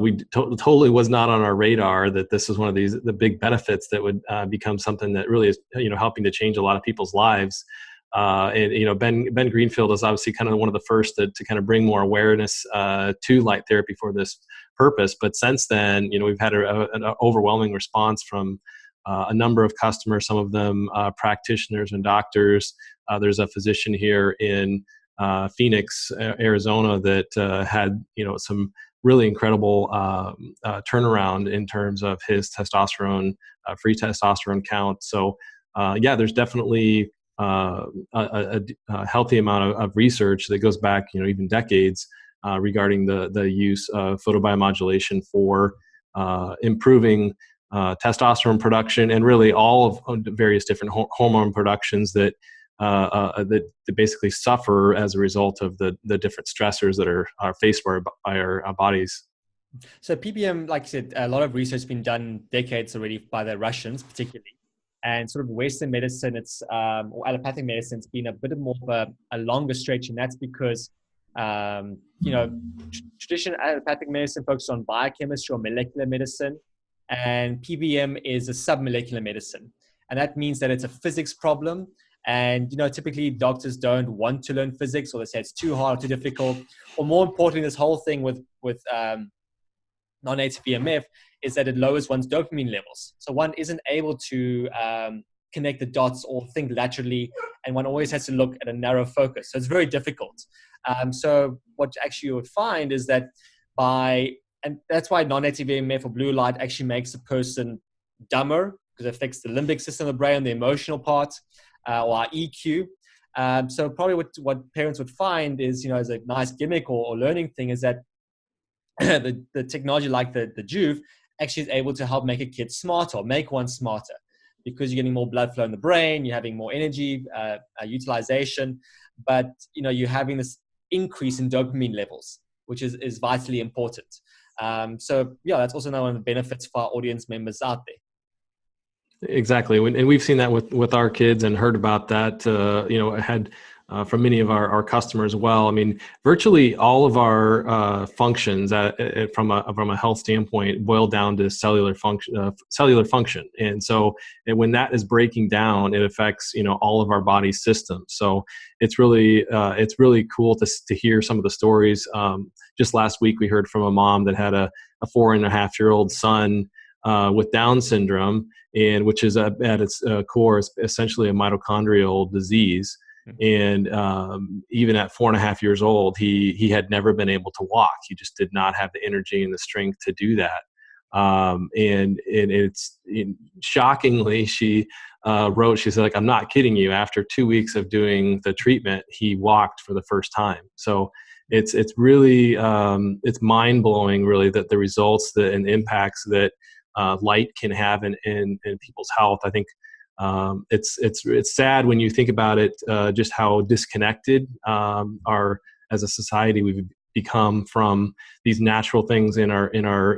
We totally was not on our radar that this is one of the big benefits that would become something that really is helping to change a lot of people's lives. And Ben Greenfield is obviously kind of one of the first to kind of bring more awareness to light therapy for this purpose. But since then, we've had an overwhelming response from a number of customers, some of them practitioners and doctors. There's a physician here in Phoenix, Arizona, that had some really incredible turnaround in terms of his testosterone, free testosterone count. So yeah, there's definitely a healthy amount of research that goes back, even decades regarding the use of photobiomodulation for improving testosterone production, and really all of the various different hormone productions that basically suffer as a result of the different stressors that are faced by our bodies. So PBM, like you said, a lot of research has been done decades already by the Russians particularly, and sort of Western medicine, or allopathic medicine, it's been a bit more of a longer stretch, and that's because traditional allopathic medicine focuses on biochemistry or molecular medicine, and PBM is a submolecular medicine. And that means that it's a physics problem. And, typically doctors don't want to learn physics, or they say it's too hard, too difficult. Or more importantly, this whole thing with non-native VMF is that it lowers one's dopamine levels. So one isn't able to connect the dots or think laterally, and one always has to look at a narrow focus. So it's very difficult. So what actually you would find is that and that's why non-native VMF or blue light actually makes a person dumber, because it affects the limbic system of the brain, the emotional part, or our EQ. So probably what parents would find is, as a nice gimmick or learning thing, is that the technology like the Juve actually is able to help make a kid smarter, or make one smarter, because you're getting more blood flow in the brain, you're having more energy utilization, but you're having this increase in dopamine levels, which is vitally important. So yeah, that's also one of the benefits for our audience members out there. Exactly, and we've seen that with our kids, and heard about that. Had from many of our customers as well. I mean, virtually all of our functions from a health standpoint boil down to cellular function, and so when that is breaking down, it affects all of our body systems. So it's really cool to hear some of the stories. Just last week, we heard from a mom that had a 4.5-year-old son with Down syndrome, and which is at its core is essentially a mitochondrial disease. And even at 4.5 years old, he had never been able to walk. He just did not have the energy and the strength to do that. And it's shockingly, she wrote, she said, like, I'm not kidding you, after 2 weeks of doing the treatment, he walked for the first time. So it's really it's mind blowing, really, that the results and impacts that light can have in people's health. I think it's sad when you think about it, just how disconnected as a society we've become from these natural things in our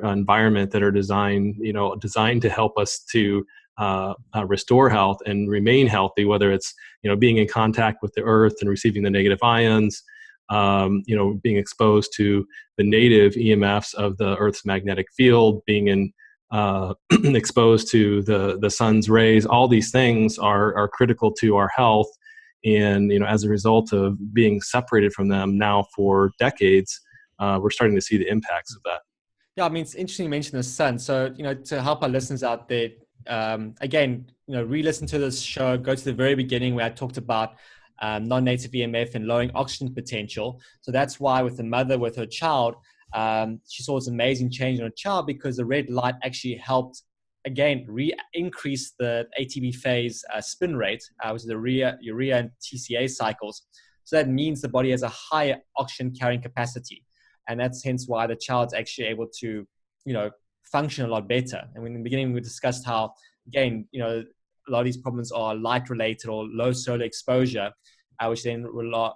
environment that are designed to help us to restore health and remain healthy, whether it's being in contact with the earth and receiving the negative ions, being exposed to the native EMFs of the Earth's magnetic field, being exposed to the sun's rays. All these things are critical to our health, and as a result of being separated from them now for decades, we're starting to see the impacts of that. Yeah, I mean, it's interesting you mentioned the sun. So to help our listeners out there, again, re-listen to this show, go to the very beginning where I talked about non-native EMF and lowering oxygen potential. So that's why with the mother with her child, she saw this amazing change in her child, because the red light actually helped, again, increase the ATP phase spin rate, which is the urea and TCA cycles. So that means the body has a higher oxygen carrying capacity. And that's hence why the child's actually able to, function a lot better. And in the beginning, we discussed how, again, a lot of these problems are light related or low solar exposure, which then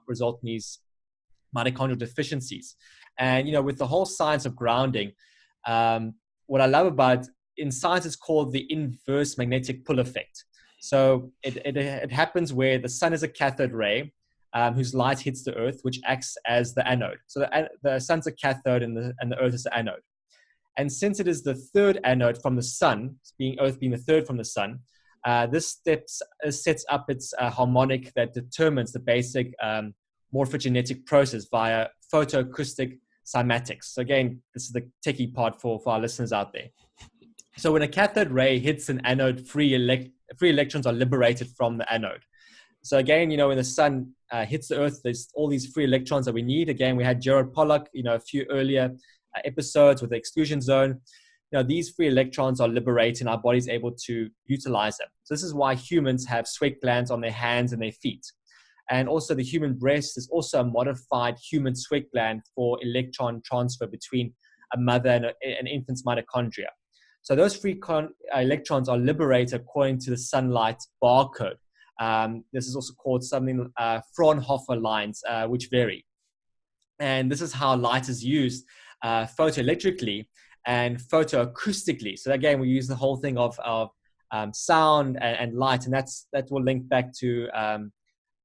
result in these mitochondrial deficiencies. And, with the whole science of grounding, what I love about in science is called the inverse magnetic pull effect. So it happens where the sun is a cathode ray whose light hits the earth, which acts as the anode. So the sun's a cathode and the earth is the anode. And since it is the third anode from the sun, earth being the third from the sun, this sets up its harmonic that determines the basic morphogenetic process via photoacoustic cymatics. So again, this is the techie part for our listeners out there. So when a cathode ray hits an anode, free electrons are liberated from the anode. So again, when the sun hits the earth, there's all these free electrons that we need. Again, we had Gerard Pollack, a few earlier episodes with the exclusion zone, these free electrons are liberated and our body's able to utilize them. So this is why humans have sweat glands on their hands and their feet. And also the human breast is also a modified human sweat gland for electron transfer between a mother and an infant's mitochondria. So those free electrons are liberated according to the sunlight barcode. This is also called something Fraunhofer lines, which vary. And this is how light is used photoelectrically and photoacoustically. So again, we use the whole thing of sound and light, and that will link back to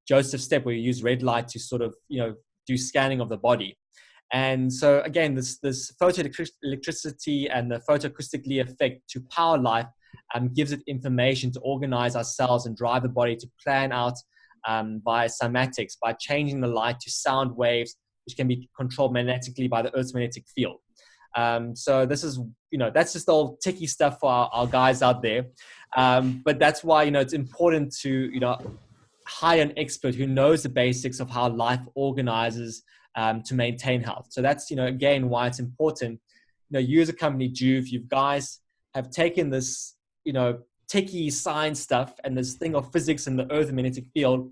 Joseph's step, where you use red light to sort of do scanning of the body. And so again, this photoelectricity and the photoacoustically effect to power life gives it information to organize our cells and drive the body to plan out by cymatics, by changing the light to sound waves, which can be controlled magnetically by the Earth's magnetic field. So this is, that's just all techie stuff for our guys out there. But that's why, it's important to, hire an expert who knows the basics of how life organizes to maintain health. So that's, again, why it's important. You as a company, Juve, you guys have taken this, techie science stuff and this thing of physics and the Earth magnetic field.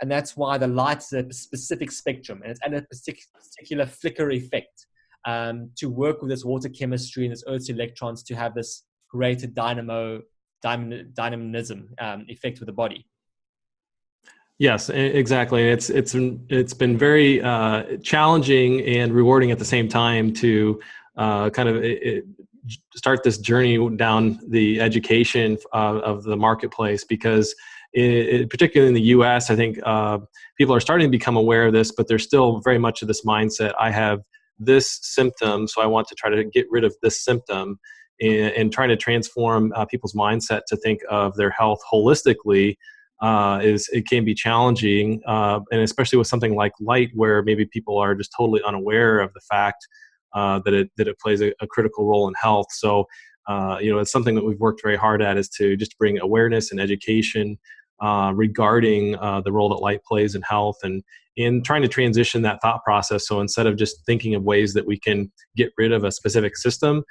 And that's why the light is a specific spectrum and it's at a particular flicker effect to work with this water chemistry and this Earth's electrons to have this greater dynamism effect with the body. Yes, exactly. It's been very challenging and rewarding at the same time to kind of start this journey down the education of the marketplace, because particularly in the U.S., I think people are starting to become aware of this, but there's still very much of this mindset. I have this symptom, so I want to try to get rid of this symptom, and trying to transform people's mindset to think of their health holistically. It can be challenging, and especially with something like light, where maybe people are just totally unaware of the fact that it plays a critical role in health. So, it's something that we've worked very hard at, is to just bring awareness and education regarding the role that light plays in health, and in trying to transition that thought process. So instead of just thinking of ways that we can get rid of a specific symptom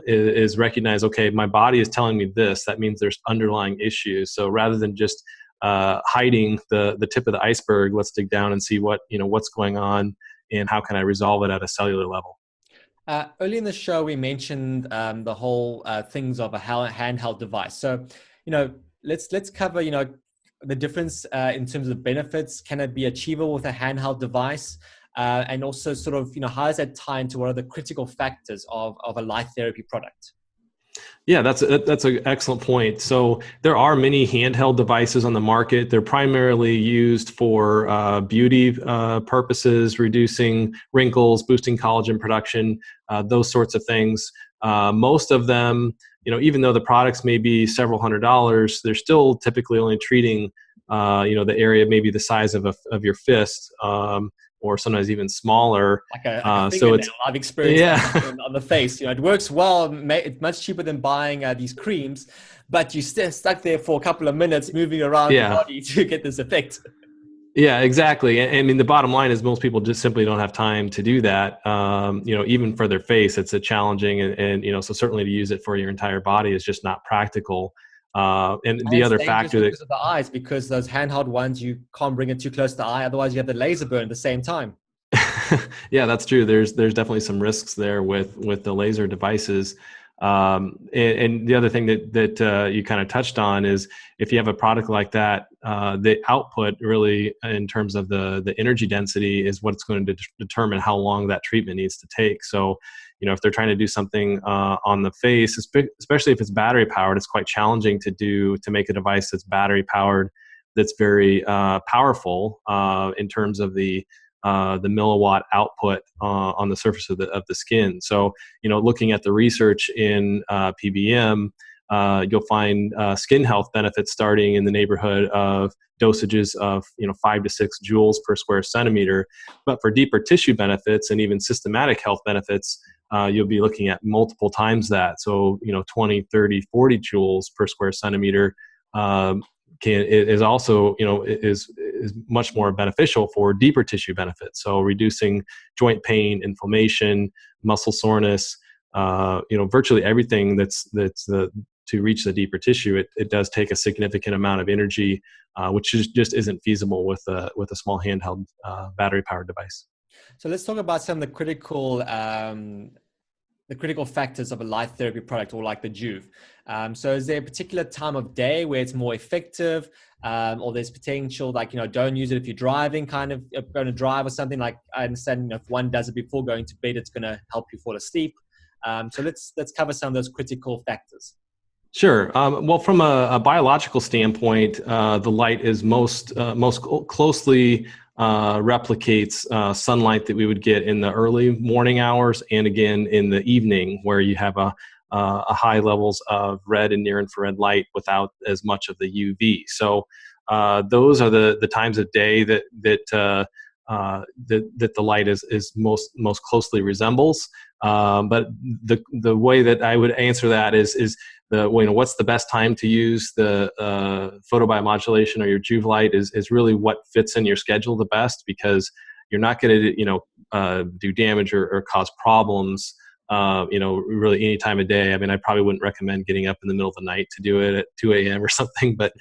is recognize, okay, my body is telling me this, that means there's underlying issues. So rather than just hiding the tip of the iceberg, let's dig down and see what's going on and how can I resolve it at a cellular level. Early in the show, we mentioned the whole things of a handheld device. So, let's cover, the difference in terms of benefits. Can it be achievable with a handheld device? And also sort of, how does that tie into what are the critical factors of a light therapy product? Yeah, that's an excellent point. So there are many handheld devices on the market. They're primarily used for beauty purposes, reducing wrinkles, boosting collagen production, those sorts of things. Most of them, even though the products may be several $100s, they're still typically only treating, the area maybe the size of your fist, or sometimes even smaller. Like a so it's, I've experienced on the face. It works well. It's much cheaper than buying these creams, but you still stuck there for a couple of minutes moving around the body to get this effect. Yeah, exactly. I mean, the bottom line is most people just simply don't have time to do that. Even for their face, it's a challenging, and so certainly to use it for your entire body is just not practical. And the other factor because of the eyes, because those handheld ones, you can't bring it too close to the eye, otherwise you have the laser burn at the same time. Yeah, that's true. There's definitely some risks there with the laser devices. And the other thing that you kind of touched on is, if you have a product like that, the output really, in terms of the energy density, is what's going to determine how long that treatment needs to take. So, if they're trying to do something on the face, especially if it's battery powered, it's quite challenging to make a device that's battery powered, that's very powerful in terms of the milliwatt output on the surface of the skin. So, looking at the research in PBM, you'll find skin health benefits starting in the neighborhood of dosages of 5 to 6 joules per square centimeter. But for deeper tissue benefits and even systematic health benefits, you'll be looking at multiple times that. So 20, 30, 40 joules per square centimeter is also is is much more beneficial for deeper tissue benefits. So reducing joint pain, inflammation, muscle soreness, virtually everything that's to reach the deeper tissue. It does take a significant amount of energy, which just isn't feasible with a small handheld battery powered device. So let's talk about some of the critical factors of a light therapy product, or like the Juve. So is there a particular time of day where it's more effective, or there's potential, like, don't use it if you're driving, kind of going to drive or something? Like, I understand, if one does it before going to bed, it's going to help you fall asleep. So let's cover some of those critical factors. Sure. Well, from a biological standpoint, the light is most closely replicates sunlight that we would get in the early morning hours, and again in the evening, where you have a high levels of red and near infrared light without as much of the UV. So those are the times of day that the light is most closely resembles. But the way that I would answer that is what's the best time to use the photobiomodulation or your Juve light is really what fits in your schedule the best, because you're not going to do damage or cause problems really any time of day. I mean, I probably wouldn't recommend getting up in the middle of the night to do it at 2 a.m. or something, but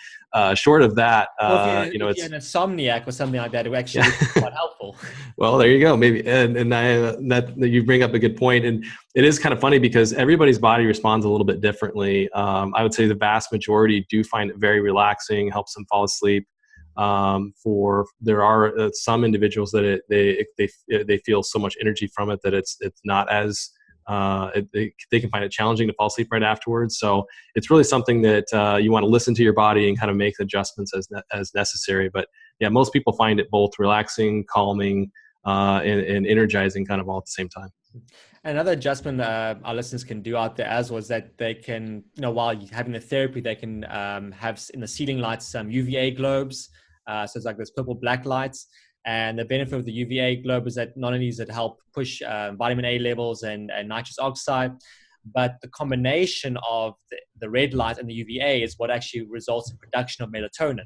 short of that, if you're an insomniac or something like that, it would actually be quite helpful. Well, there you go. Maybe, and that you bring up a good point, and it is kind of funny because everybody's body responds a little bit differently. I would say the vast majority do find it very relaxing, helps them fall asleep. There are some individuals that they feel so much energy from it that it's not as they can find it challenging to fall asleep right afterwards. So it's really something that you want to listen to your body and kind of make adjustments as necessary. But yeah, most people find it both relaxing, calming, and energizing kind of all at the same time. Another adjustment our listeners can do out there as well is that they can, while you're having the therapy, they can have in the ceiling lights some UVA globes. So it's like those purple black lights. And the benefit of the UVA globe is that not only does it help push vitamin A levels and nitrous oxide, but the combination of the red light and the UVA is what actually results in production of melatonin.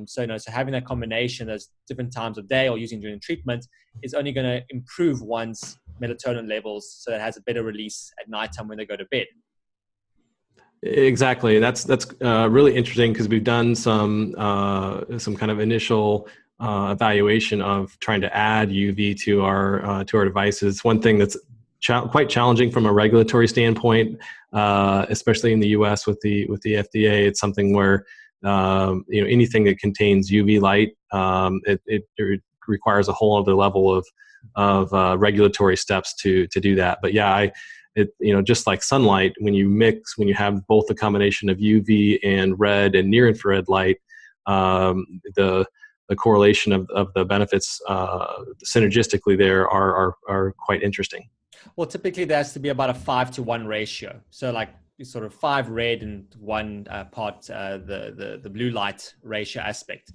So having that combination at different times of day or using during treatment is only going to improve one's melatonin levels, so it has a better release at nighttime when they go to bed. Exactly. That's really interesting, because we've done some kind of initial evaluation of trying to add UV to our devices. One thing that's quite challenging from a regulatory standpoint, especially in the U.S. with the FDA. It's something where anything that contains UV light, it requires a whole other level of regulatory steps to do that. But yeah, just like sunlight, when you have both a combination of UV and red and near infrared light, the correlation of the benefits synergistically there are quite interesting. Well, typically there has to be about a 5-to-1 ratio. So like sort of 5 red and 1 part the blue light ratio aspect.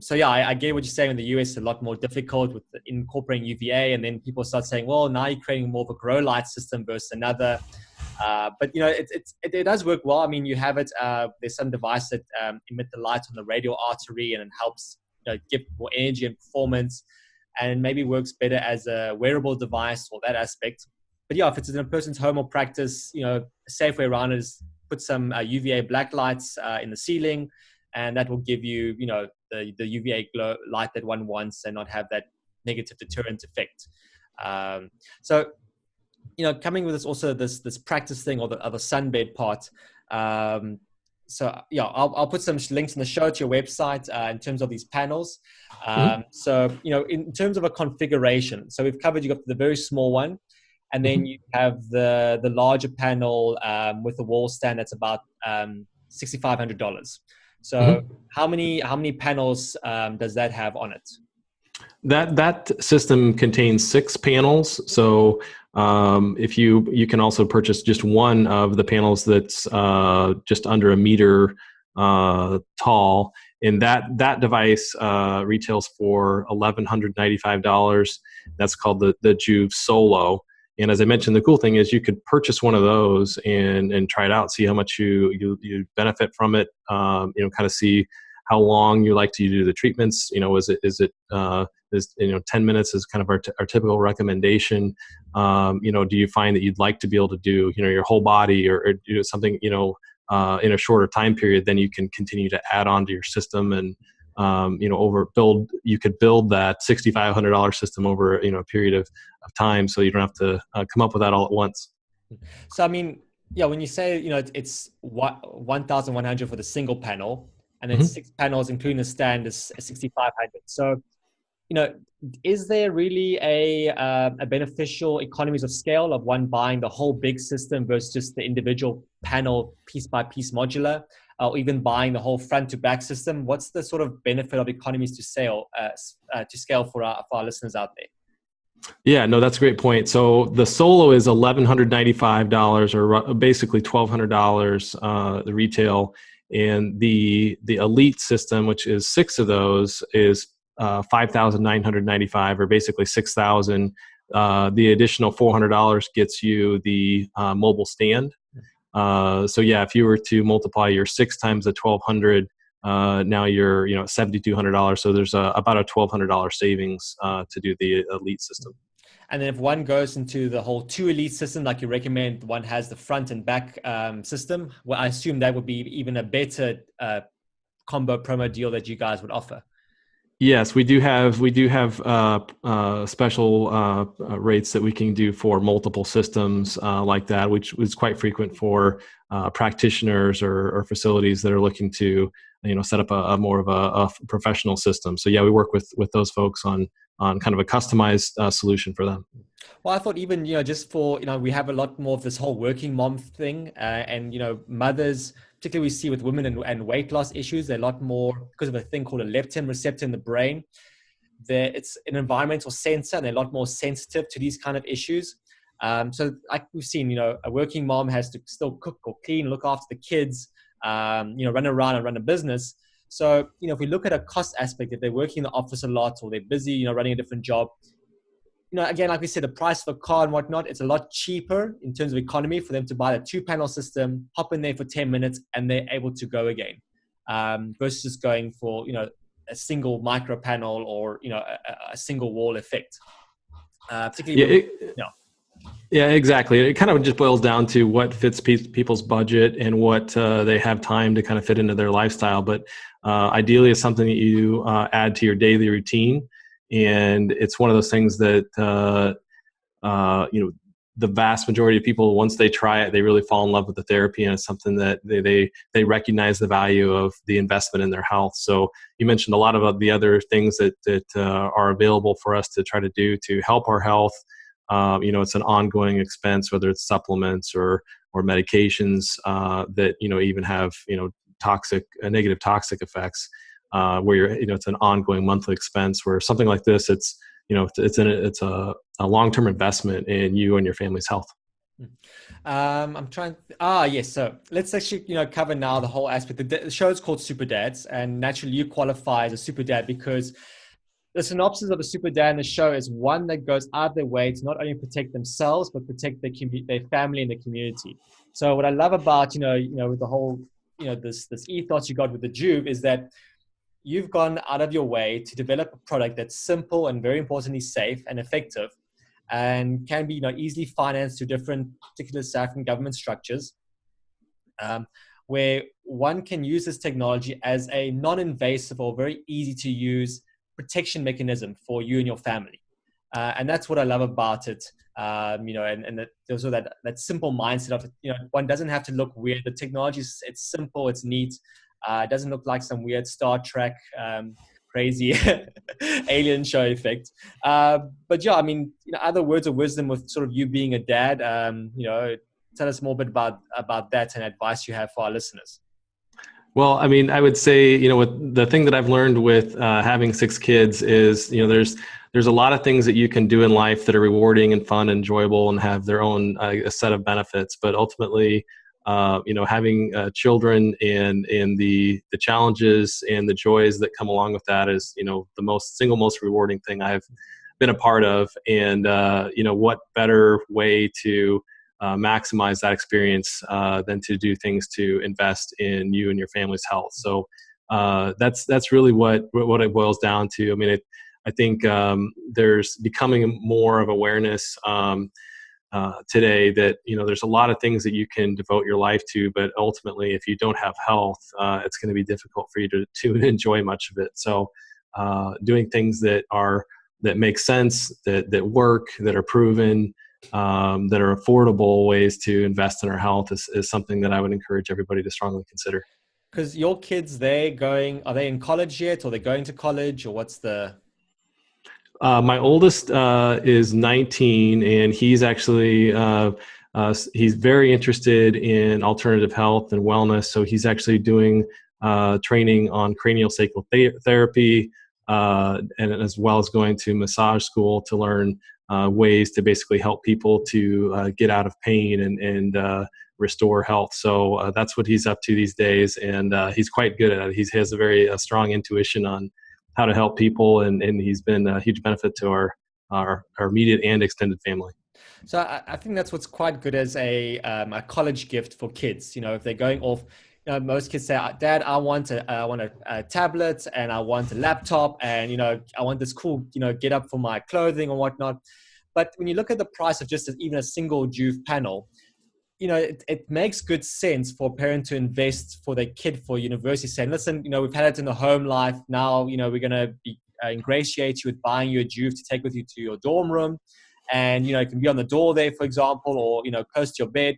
So yeah, I get what you're saying. In the US, it's a lot more difficult with incorporating UVA, and then people start saying, well, now you're creating more of a grow light system versus another. But it does work well. I mean, you have it. There's some device that emit the light on the radial artery, and it helps give more energy and performance, and maybe works better as a wearable device for that aspect. But yeah, if it's in a person's home or practice, a safe way around it is put some UVA black lights in the ceiling, and that will give you, the UVA glow light that one wants, and not have that negative deterrent effect. So coming with this practice thing, or the other sunbed part. So yeah, I'll put some links in the show to your website in terms of these panels. So in terms of a configuration, so we've covered, you got the very small one, and then you have the larger panel with the wall stand that's about $6,500. So how many panels does that have on it? That system contains 6 panels. So if you can also purchase just one of the panels that's just under a meter tall, and that device retails for $1,195. That's called the Juve Solo. And as I mentioned, the cool thing is you could purchase one of those and try it out, see how much you benefit from it. Kind of see how long you like to do the treatments. Is 10 minutes is kind of our typical recommendation. Do you find that you'd like to be able to do, your whole body or do something, in a shorter time period, then you can continue to add on to your system and, you could build that $6,500 system over, a period of time. So you don't have to come up with that all at once. So, I mean, yeah, when you say, it's 1,100 for the single panel, and then 6 panels, including the stand, is 6,500. So, is there really a beneficial economies of scale of one buying the whole big system versus just the individual panel piece by piece modular, or even buying the whole front to back system? What's the sort of benefit of economies to scale for our listeners out there? Yeah, no, that's a great point. So the Solo is $1,195, or basically $1,200, the retail, and the Elite system, which is 6 of those, is $5,995, or basically $6,000. The additional $400 gets you the mobile stand. So yeah, if you were to multiply your 6 times the $1,200, now you're at $7,200. So there's about a $1,200 savings to do the Elite system. And then if one goes into the whole 2 Elite system, like you recommend, one has the front and back system. Well, I assume that would be even a better combo promo deal that you guys would offer. Yes, we do have special rates that we can do for multiple systems like that, which is quite frequent for practitioners or facilities that are looking to set up a more of a professional system. So yeah, we work with those folks on kind of a customized solution for them. Well, I thought even just for we have a lot more of this whole working mom thing, and mothers, particularly we see with women and weight loss issues, they're a lot more because of a thing called a leptin receptor in the brain. It's an environmental sensor, and they're a lot more sensitive to these kind of issues. So like we've seen, a working mom has to still cook or clean, look after the kids, run around and run a business. So, if we look at a cost aspect, if they're working in the office a lot or they're busy, running a different job, again, like we said, the price of a car and whatnot, it's a lot cheaper in terms of economy for them to buy a 2-panel system, hop in there for 10 minutes, and they're able to go again, versus just going for, a single micro panel or, a single wall effect. Particularly, Yeah, exactly. It kind of just boils down to what fits people's budget and what they have time to kind of fit into their lifestyle. But ideally, it's something that you add to your daily routine. And it's one of those things that, the vast majority of people, once they try it, they really fall in love with the therapy. And it's something that they recognize the value of the investment in their health. So you mentioned a lot of the other things that are available for us to try to do to help our health. It's an ongoing expense, whether it's supplements or medications that even have negative toxic effects, where it's an ongoing monthly expense. Where something like this, it's a long-term investment in you and your family's health. I'm trying. Yes. So let's actually cover now the whole aspect. The show is called SuperDads, and naturally you qualify as a super dad because the synopsis of a super dad in the show is one that goes out of their way to not only protect themselves, but protect their family and the community. So what I love about, with the whole, this ethos you got with the Juve is that you've gone out of your way to develop a product that's simple and very importantly safe and effective, and can be, easily financed through different particular South African government structures, where one can use this technology as a non-invasive or very easy to use protection mechanism for you and your family. And that's what I love about it. And there's also that simple mindset of, one doesn't have to look weird. The technology it's simple, it's neat. It doesn't look like some weird Star Trek, crazy alien show effect. But yeah, other words of wisdom with sort of you being a dad, tell us more a bit about that and advice you have for our listeners. Well, I would say, with the thing that I've learned with having 6 kids is, there's a lot of things that you can do in life that are rewarding and fun and enjoyable and have their own a set of benefits. But ultimately, having children and the challenges and the joys that come along with that is, the single most rewarding thing I've been a part of. And, what better way to maximize that experience than to do things to invest in you and your family's health. So that's really what it boils down to. I mean, I think there's becoming more of awareness today that, there's a lot of things that you can devote your life to, but ultimately, if you don't have health, it's going to be difficult for you to enjoy much of it. So doing things that make sense, that work, that are proven, that are affordable ways to invest in our health is something that I would encourage everybody to strongly consider. Because your kids, are they in college yet, or they're going to college, or what's the... My oldest is 19, and he's actually he's very interested in alternative health and wellness. So he's actually doing training on craniosacral therapy, and as well as going to massage school to learn ways to basically help people to get out of pain and restore health. So that's what he's up to these days, and he's quite good at it. He has a very strong intuition on how to help people, and he's been a huge benefit to our immediate and extended family. So I think that's what's quite good as a college gift for kids. If they're going off, most kids say, "Dad, I want a tablet, and I want a laptop, and I want this cool get up for my clothing or whatnot." But when you look at the price of just even a single Juve panel, it makes good sense for a parent to invest for their kid for university, saying, listen, we've had it in the home life. Now, we're going to ingratiate you with buying you a Juve to take with you to your dorm room. And, it can be on the door there, for example, or, close to your bed.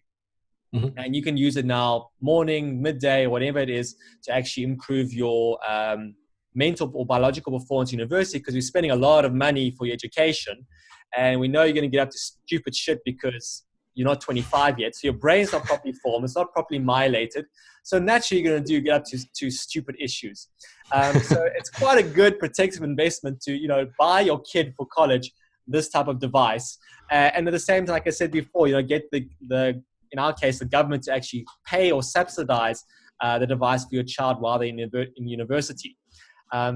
Mm-hmm. And you can use it now, morning, midday, whatever it is, to actually improve your mental or biological performance at university, because you're spending a lot of money for your education. And we know you're going to get up to stupid shit because you're not 25 yet, so your brain's not properly formed, it's not properly myelated. So naturally, you're going to get up to stupid issues. So it's quite a good protective investment to buy your kid for college this type of device, and at the same time, like I said before, get the in our case the government to actually pay or subsidize the device for your child while they're in university.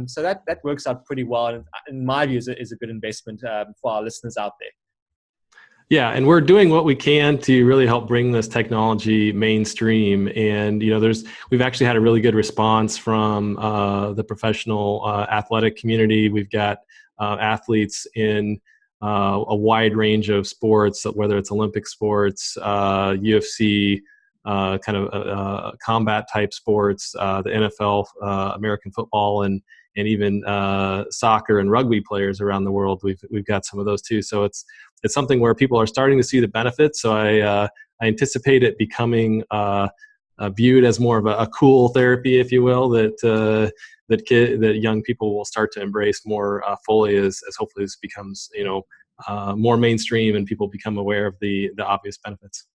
So that works out pretty well, and in my view, is a good investment for our listeners out there. Yeah, and we're doing what we can to really help bring this technology mainstream. And we've actually had a really good response from the professional athletic community. We've got athletes in a wide range of sports, whether it's Olympic sports, UFC, kind of combat type sports, the NFL, American football, and even soccer and rugby players around the world. We've got some of those too. So it's something where people are starting to see the benefits. So I anticipate it becoming viewed as more of a cool therapy, if you will, that young people will start to embrace more fully as hopefully this becomes more mainstream and people become aware of the obvious benefits.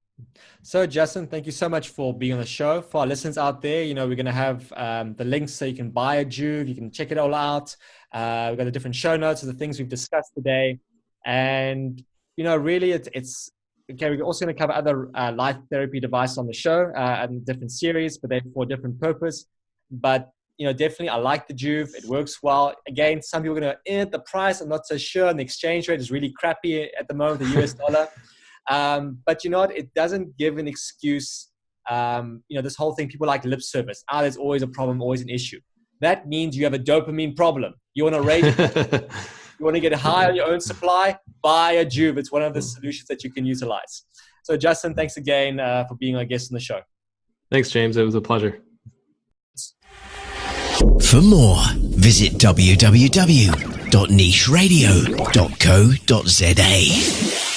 So Justin, thank you so much for being on the show. For our listeners out there, we're going to have the links so you can buy a Juve, you can check it all out. We've got the different show notes of the things we've discussed today. And, really it's okay. We're also going to cover other light therapy devices on the show and different series, but they're for a different purpose. But, definitely I like the Juve. It works well. Again, some people are going to, the price, I'm not so sure. And the exchange rate is really crappy at the moment, the US dollar. But it doesn't give an excuse. This whole thing, people like lip service. There's always a problem, always an issue. That means you have a dopamine problem. You want to raise it. You want to get high on your own supply, buy a Juve. It's one of the solutions that you can utilize. So Justin, thanks again for being our guest on the show. Thanks, James. It was a pleasure. For more, visit www.nicheradio.co.za.